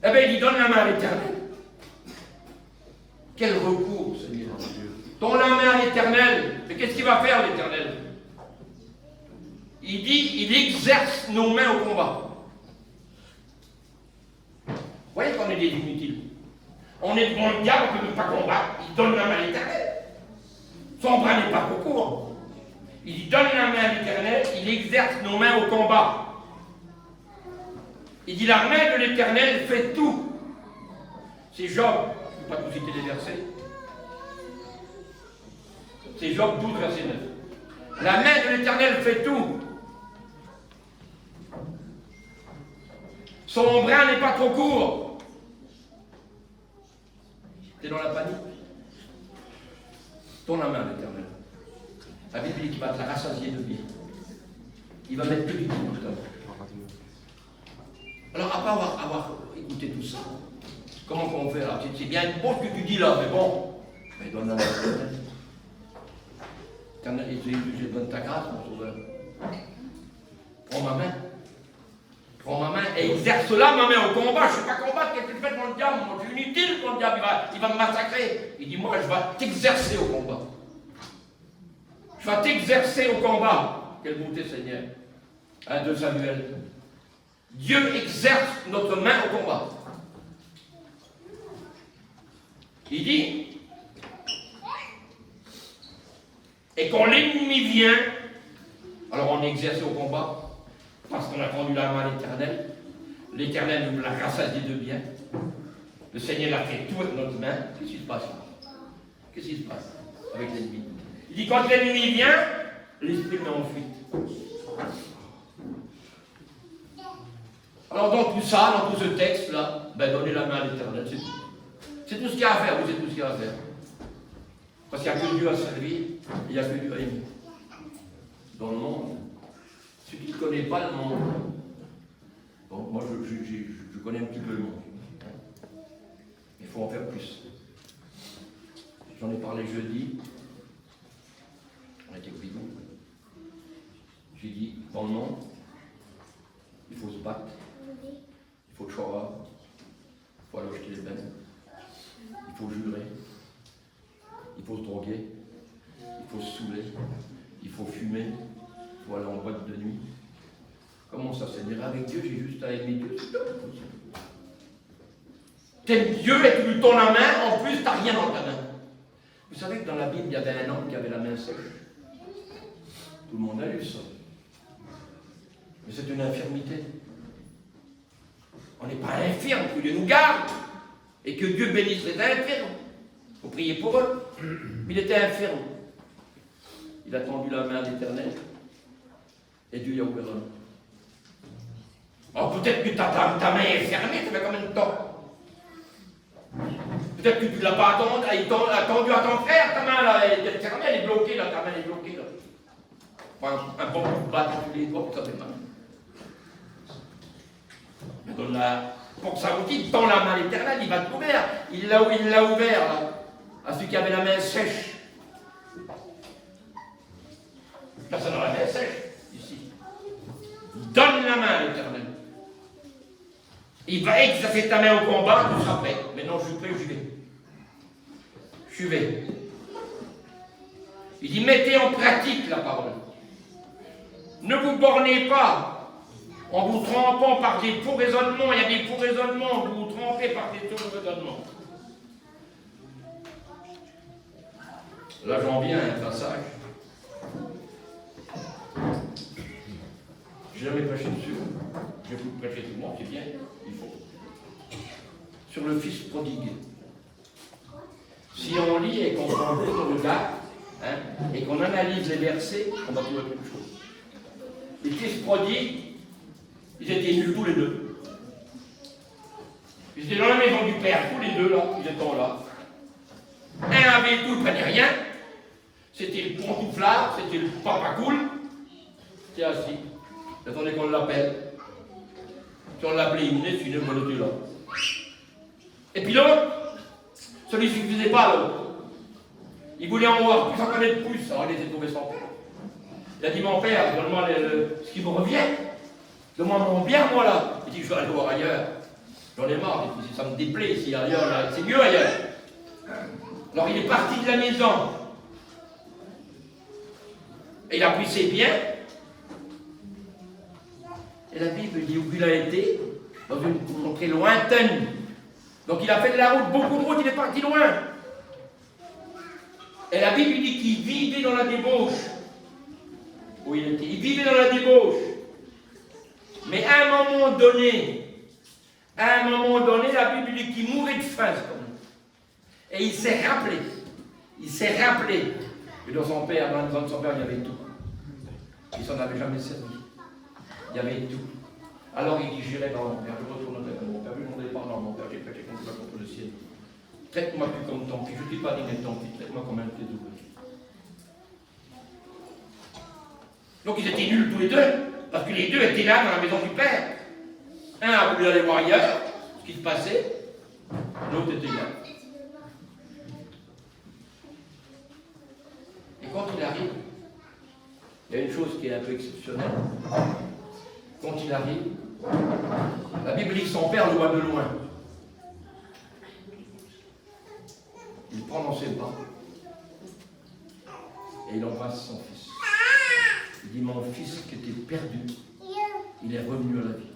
Eh bien, il dit donne la main à l'Éternel. Quel recours, Seigneur Dieu. Donne la main à l'Éternel. Mais qu'est-ce qu'il va faire, l'Éternel? Il dit, il exerce nos mains au combat. Vous voyez qu'on est des inutiles. On est devant le diable, on ne peut pas combattre. Il donne la main à l'Éternel. Son bras n'est pas trop court. Il dit donne la main à l'Éternel, il exerce nos mains au combat. Il dit la main de l'Éternel fait tout. C'est Job, je ne vais pas vous citer les versets. C'est Job 12, verset 9. La main de l'Éternel fait tout. Son bras n'est pas trop court. T'es dans la panique? Tourne la main à l'Éternel. La Bible dit qu'il va te la rassasier de bien. Il va mettre que du bien dans ta bouche. Alors, après avoir écouté tout ça, comment on fait? Alors, c'est bien bon ce que tu dis là, mais bon, mais donne la main à l'Éternel. Éternel, je donne ta grâce, mon sauveur. Prends ma main. Prends ma main et exerce-la, ma main, au combat. Je ne sais pas combattre, qu'est-ce que tu fais devant le diable? Moi, je suis inutile quand le diable il va me massacrer. Il dit, moi, je vais t'exercer au combat. Je vais t'exercer au combat. Quelle beauté, Seigneur. 2 Samuel. Dieu exerce notre main au combat. Il dit, et quand l'ennemi vient, alors on est exercé au combat, parce qu'on a tendu la main à l'Éternel. L'Éternel nous l'a rassasié de bien. Le Seigneur l'a fait tout avec notre main. Qu'est-ce qui se passe? Qu'est-ce qui se passe avec l'ennemi? Il dit, quand l'ennemi vient, l'esprit met en fuite. Alors dans tout ça, dans tout ce texte-là, ben donnez la main à l'Éternel, c'est tout. C'est tout ce qu'il y a à faire, vous, c'est tout ce qu'il y a à faire. Parce qu'il n'y a que Dieu à servir, et il n'y a que Dieu à aimer. Dans le monde, celui qui ne connaît pas le monde, bon, moi je connais un petit peu le monde. Il faut en faire plus. J'en ai parlé jeudi, on était bidon. J'ai dit, dans le monde, il faut se battre, il faut choisir, il faut aller acheter les peines, il faut jurer, il faut se droguer, il faut se saouler, il faut fumer, il faut aller en boîte de nuit. Comment ça, Seigneur? Avec Dieu, j'ai juste à aimer Dieu. T'aimes Dieu et tu lui tends la main, en plus, t'as rien dans ta main. Vous savez que dans la Bible, il y avait un homme qui avait la main sèche. Tout le monde a lu ça. Mais c'est une infirmité. On n'est pas infirme, que Dieu nous garde. et que Dieu bénisse les infirmes. Il faut prier pour eux. Mais il était infirme. Il a tendu la main à l'Éternel et Dieu lui a ouvert l'homme. Alors peut-être que ta main est fermée, ça fait combien de temps? Peut-être que tu ne l'as pas attendu à ton frère, ta main là, elle est fermée, elle est bloquée là, ta main est bloquée là. Enfin, un bon coup de batte tous les doigts, ça fait mal. Pour ça vous dit, tend la main à l'Éternel, il va te l'ouvrir. Il l'a ouvert là, à celui qui avait la main sèche. Personne n'a la main sèche ici. Donne la main à l'Éternel. Il va exercer ta main au combat, tu seras prêt. Maintenant je suis prêt, j'y vais. Je vais. Il dit, mettez en pratique la parole. Ne vous bornez pas en vous trompant par des faux raisonnements. Il y a des faux raisonnements, vous vous trompez par des faux raisonnements. Là j'en viens à un passage. Je n'ai jamais prêché dessus. Je vais vous prêcher tout le monde, c'est bien, il faut. Sur le fils prodigue. Si on lit et qu'on prend le regarde, et qu'on analyse les versets, on va trouver quelque chose. Les fils prodigues, ils étaient nuls tous les deux. Ils étaient dans la maison du père, tous les deux là, ils étaient là. Un avait tout, il ne prenait rien. C'était le pantouflard, c'était le papa cool. C'était assis. Attendez qu'on l'appelle. Si on l'appelait, il venait, il était là. Et puis l'autre, ça ne lui suffisait pas l'autre. Il voulait en voir plus, en connaître plus. Alors il était tombé sans père. Il a dit, mon père, donne-moi ce qui me revient. Donne-moi mon bien, moi là. Il dit, je vais aller voir ailleurs. J'en ai marre, ça me déplaît ici, ailleurs, là. C'est mieux ailleurs. Alors il est parti de la maison. Et il a pris ses biens. Et la Bible dit où il a été, dans une contrée lointaine. Donc il a fait de la route, beaucoup de route, il est parti loin. Et la Bible dit qu'il vivait dans la débauche. Où il était, il vivait dans la débauche. Mais à un moment donné, la Bible dit qu'il mourait de faim. Et il s'est rappelé que dans son père, dans la maison de son père, il y avait tout. Il s'en avait jamais servi. Il y avait tout. Alors il dit, j'irai dans mon père, je retournerai dans mon père, je ne demanderai pardon à mon père, j'ai péché contre toi, contre le ciel. Traite-moi plus comme ton fils, je ne t'ai pas dit d'être ton fils, traite-moi comme un de tes ouvriers. Donc ils étaient nuls tous les deux, parce que les deux étaient là dans la maison du père. Un a voulu aller voir ailleurs, ce qui se passait, l'autre était là. Et quand il arrive, il y a une chose qui est un peu exceptionnelle. Quand il arrive, la Bible dit que son père le voit de loin. Il prend dans ses bras et il embrasse son fils. Il dit, mon fils qui était perdu, il est revenu à la vie.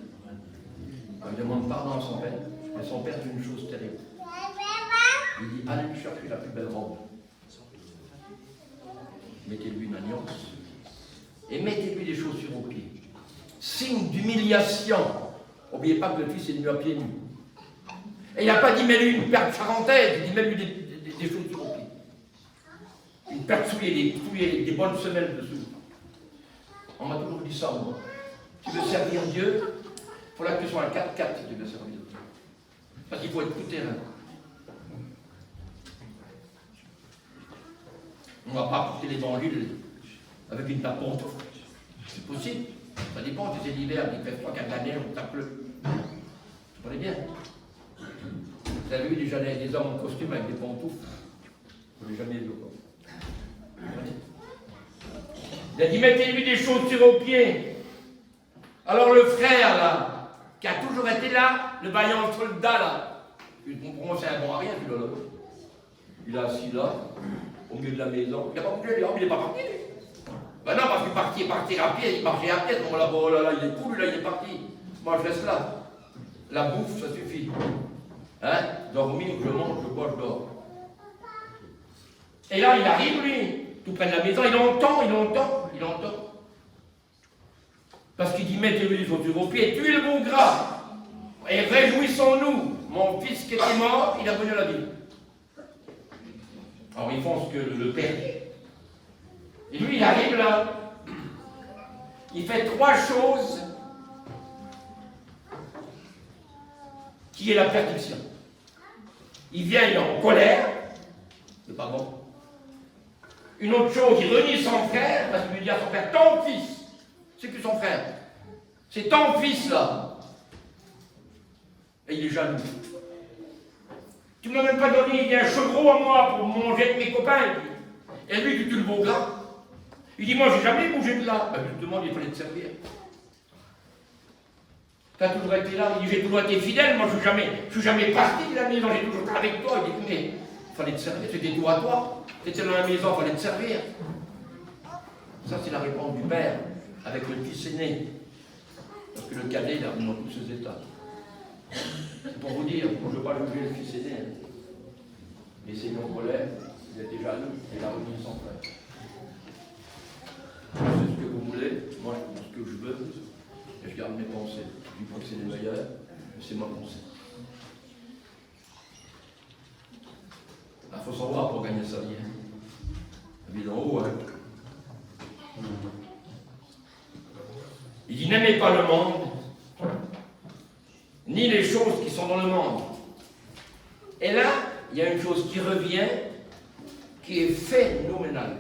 Il demande pardon à son père, et son père dit une chose terrible. Il dit, allez lui chercher la plus belle robe. Mettez-lui une alliance et mettez-lui des chaussures aux pieds. Signe d'humiliation. N'oubliez pas que le fils est venu à pieds nus. Et il n'a pas dit, mets-lui une paire de charentaises, il dit, mets-lui des chaussures aux pieds. Une paire de souliers, des bonnes semelles dessous. On m'a toujours dit ça, moi. Tu veux servir Dieu, il faut là que tu sois un 4-4 si tu veux servir Dieu. Parce qu'il faut être tout terrain. On ne va pas porter l'évangile avec une tape pantoufle. C'est possible. Ça dépend, si c'est l'hiver, il fait froid qu'à l'année, ça pleut. Vous comprenez bien. Vous avez vu déjà des hommes en costume avec des pantoufles? Vous n'avez jamais vu encore. Il a dit, mettez-lui des chaussures aux pieds. Alors le frère, là, qui a toujours été là, le vaillant soldat, là, pour moi c'est un bon à rien, celui-là. Il est assis là, au milieu de la maison. Il n'a pas bougé, il n'est pas parti. Ben non, parce qu'il partit à pied, il marchait à pied. Bon, là, il est fou, là, il est parti. Moi, je reste là. La bouffe, ça suffit. Hein? Dormir, je mange, je bois, je dors. Et là, il arrive, lui, tout près de la maison, il entend. Parce qu'il dit, mettez-lui les chaussures aux pieds, tuez le bon gras. Et réjouissons-nous, mon fils qui qui était mort, il est revenu à la vie. Alors ils font ce que le père dit. Et lui, il arrive là. Il fait 3 choses qui est la perdition. Il vient, il est en colère, c'est pas bon. Une autre chose, il renie son frère, parce qu'il lui dit à son frère, ton fils, c'est plus son frère, c'est ton fils là. Et il est jaloux. Tu ne m'as même pas donné un chevreau à moi pour manger avec mes copains. Et lui, tu le vaux là. Il dit, moi, j'ai jamais bougé de là. Ben, justement, il fallait te servir. Tu as toujours été là. Il dit, j'ai toujours été fidèle. Moi, je ne suis jamais parti de la maison. J'ai toujours été avec toi. Il dit, mais il fallait te servir. C'était tout à toi. Tu étais dans la maison, il fallait te servir. Ça, c'est la réponse du père avec le fils aîné. Parce que le cadet, il a dans tous ses états. C'est pour vous dire, moi, je ne veux pas juger le fils aîné. Mais c'est en colère. Il était jaloux. Il a remis son frère. C'est ce que vous voulez, moi je pense ce que je veux, et je garde mes pensées. Je dis pas que c'est les meilleures, mais c'est ma pensée. Il faut savoir pour gagner sa vie. La vie d'en haut, hein. Il dit, n'aimez pas le monde, ni les choses qui sont dans le monde. Et là, il y a une chose qui revient, qui est phénoménale.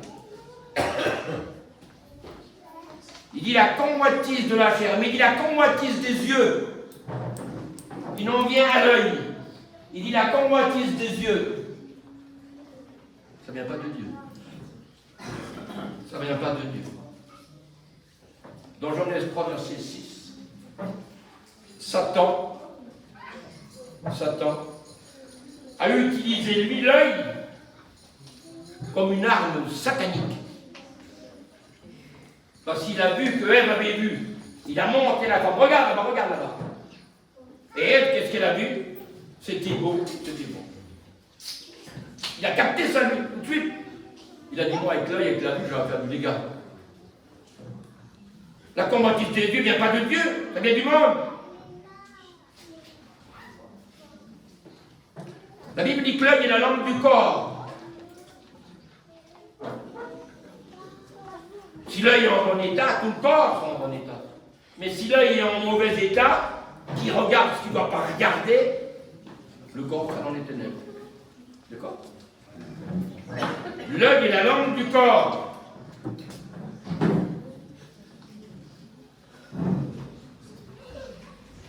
Il dit la convoitise de la chair, mais il dit la convoitise des yeux. Il n'en vient à l'œil. Il dit la convoitise des yeux. Ça ne vient pas de Dieu. Ça ne vient pas de Dieu. Dans Genèse 3, verset 6. Satan a utilisé lui l'œil comme une arme satanique. Parce qu'il a vu que Ève avait vu. Il a monté la femme. Regarde là-bas. Et Ève, qu'est-ce qu'elle a vu? C'était beau. Il a capté ça lui, tout de suite. Il a dit, moi, avec l'œil, avec la vue, je vais faire du dégât. La convoitise des dieux ne vient pas de Dieu, ça vient du monde. La Bible dit que l'œil est la lampe du corps. Si l'œil est en bon état, tout le corps est en bon état. Mais si l'œil est en mauvais état, qui regarde ce qu'il ne doit pas regarder, le corps sera dans les ténèbres. D'accord? L'œil est la lampe du corps.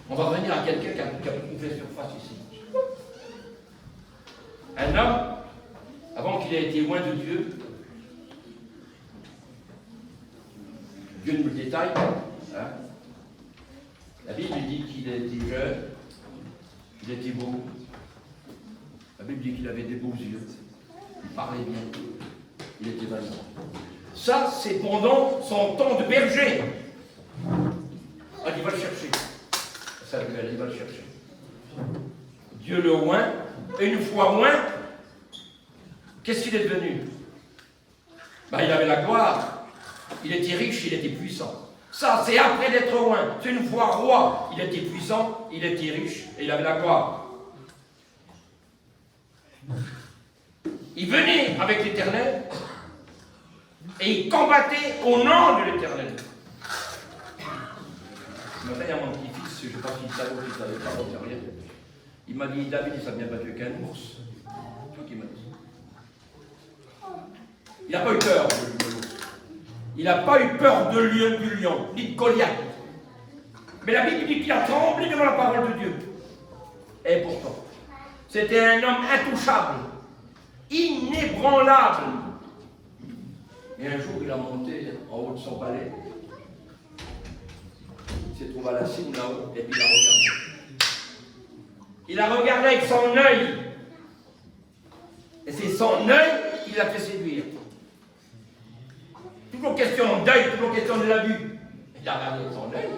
On va revenir à quelqu'un qui a beaucoup fait surface ici. Un homme, avant qu'il ait été loin de Dieu, Dieu nous le détaille, hein? La Bible dit qu'il était jeune, qu'il était beau. La Bible dit qu'il avait des beaux yeux, il parlait bien, il était vaillant. Ça, c'est pendant son temps de berger. Ah, il va le chercher. Samuel, il va le chercher. Dieu le oint, et une fois oint, qu'est-ce qu'il est devenu? Ben, il avait la gloire. Il était riche, il était puissant. Ça, c'est après d'être loin. C'est une fois roi. Il était puissant, il était riche, et il avait la gloire. Il venait avec l'Éternel, et il combattait au nom de l'Éternel. Je me réveille à mon petit-fils, je ne sais pas s'il savait ou s'il ne savait pas, j'en sais rien. Il m'a dit, David, il s'est bien battu avec un ours. C'est toi qui m'a dit. Il n'a pas eu peur de l'ours. Il n'a pas eu peur du lion, ni de Goliath. Mais la Bible dit qu'il a tremblé devant la parole de Dieu. Et pourtant, c'était un homme intouchable, inébranlable. Et un jour, il a monté en haut de son palais. Il s'est trouvé à la cime là-haut, et puis il a regardé. Il a regardé avec son œil. Et c'est son œil qui l'a fait séduire. Toujours question d'œil, toujours question de la vue. Il a regardé avec son œil.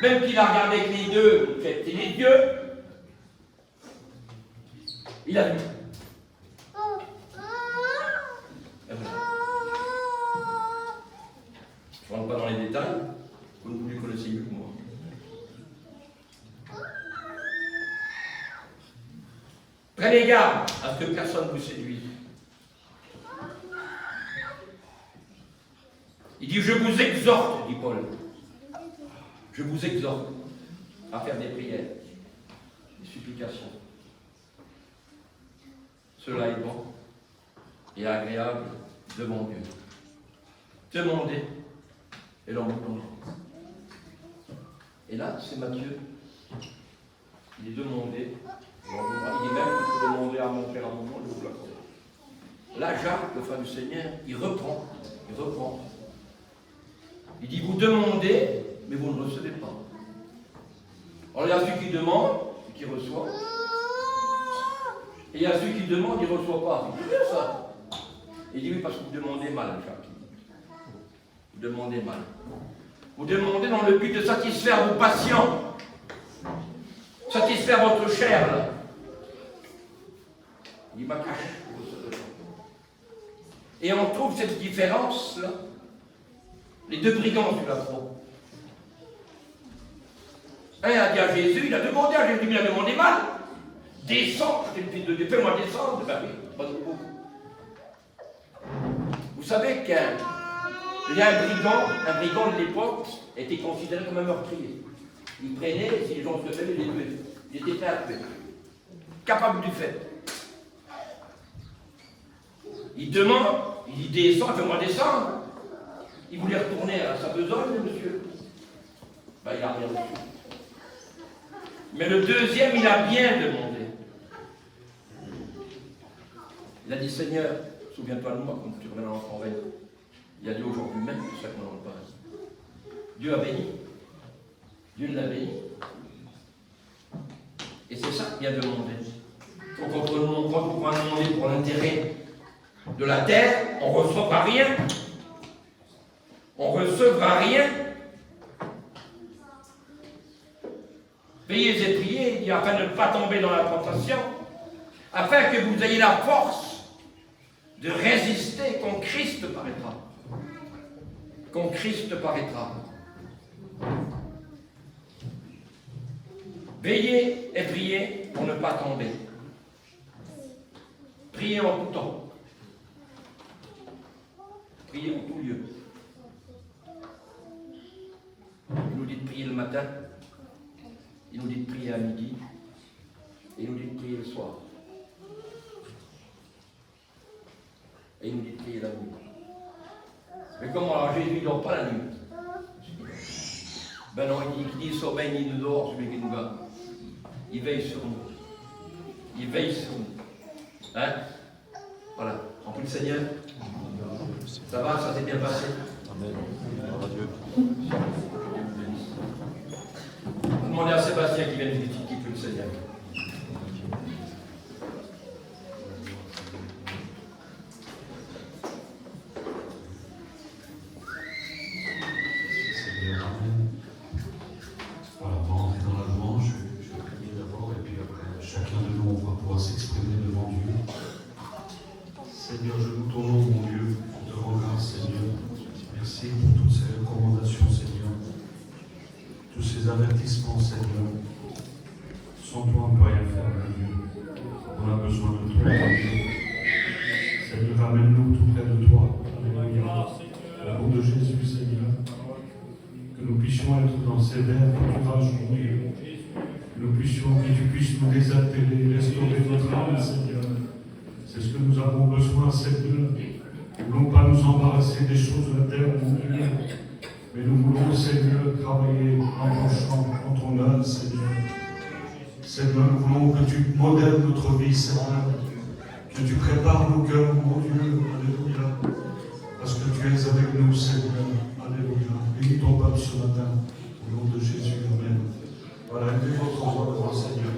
Même qu'il a regardé avec les deux, c'était les yeux. Il a vu. Et voilà. Je ne rentre pas dans les détails. Vous ne les connaissez mieux que moi. Prenez garde à ce que personne ne vous séduise. Il dit, je vous exhorte, dit Paul. Je vous exhorte à faire des prières, des supplications. Cela est bon et agréable devant Dieu. Demandez et l'on vous donnera. Et là, c'est Matthieu. Il est demandé. Il dit même qu'il faut demander à mon Père à mon nom, je vous l'accorde. Là, Jacques, le frère du Seigneur, il reprend. Il dit, vous demandez, mais vous ne recevez pas. Alors, il y a celui qui demande et qui reçoit. Et il y a celui qui demande et il ne reçoit pas. C'est bien ça. Il dit, oui, parce que vous demandez mal, Jacques. Vous demandez mal. Vous demandez dans le but de satisfaire vos passions. Satisfaire votre chair, là. Il m'a caché. Et on trouve cette différence, là. Les deux brigands sur la croix. Un a dit à Jésus, il a demandé à Jésus, il a demandé mal. Descends, je t'ai dit de Dieu, fais-moi descendre. Ben oui, pas de beaucoup. Vous savez qu'il y a un brigand de l'époque était considéré comme un meurtrier. Il prenait, si les gens se levaient, il les tuait. Il était prêt à tuer. Capable du fait. Il demande, il dit descends, fais-moi descendre. Il voulait retourner à sa besogne, monsieur. Ben, il n'a rien reçu. Mais le deuxième, il a bien demandé. Il a dit, Seigneur, souviens-toi de moi quand tu reviens en veille. Il a dit aujourd'hui même, c'est ça qu'on en parle. Dieu a béni. Dieu l'a béni. Et c'est ça qu'il a demandé. Donc quand on va demander pour l'intérêt de la terre, on ne recevra rien. On ne recevra rien. Veillez et priez, il dit, afin de ne pas tomber dans la tentation, afin que vous ayez la force de résister quand Christ paraîtra. Quand Christ paraîtra. Veillez et priez pour ne pas tomber. Priez en tout temps. Priez en tout lieu. Il nous dit de prier le matin. Il nous dit de prier à midi. Et il nous dit de prier le soir. Et il nous dit de prier la nuit. Mais comment alors Jésus ne dort pas la nuit? Ben non, il dit qu'il sommeille ni ne dort celui qui nous garde. Il veille sur nous. Il veille sur nous. Hein? Voilà. En plus le Seigneur. Ça va, ça s'est bien passé. Amen. Dieu. On va demander à Sébastien qui vienne visiter qui peut le Seigneur. S'exprimer devant Dieu. Seigneur, je loue ton nom, mon Dieu. Je te rends grâce, Seigneur. Merci pour toutes ces recommandations, Seigneur. Tous ces avertissements, Seigneur. Sans toi, on ne peut rien faire, mon Dieu. On a besoin de toi, mon Dieu. Seigneur, ramène-nous tout près de toi. Alléluia. Au nom de Jésus, Seigneur. Que nous puissions être dans ces verts pâturages, mon Dieu. Que nous puissions, que tu puisses nous désaltérer, restaurer notre âme, Seigneur. C'est ce que nous avons besoin, Seigneur. Nous ne voulons pas nous embarrasser des choses de la terre, mon Dieu. Mais nous voulons, Seigneur, travailler en ton champ, en ton œuvre, Seigneur. Seigneur, nous voulons que tu modèles notre vie, Seigneur. Que tu prépares nos cœurs, mon Dieu. Alléluia. Parce que tu es avec nous, Seigneur. Alléluia. Bénis ton peuple ce matin. Au nom de Jésus. Amen. Voilà, élevez votre voix devant le Seigneur.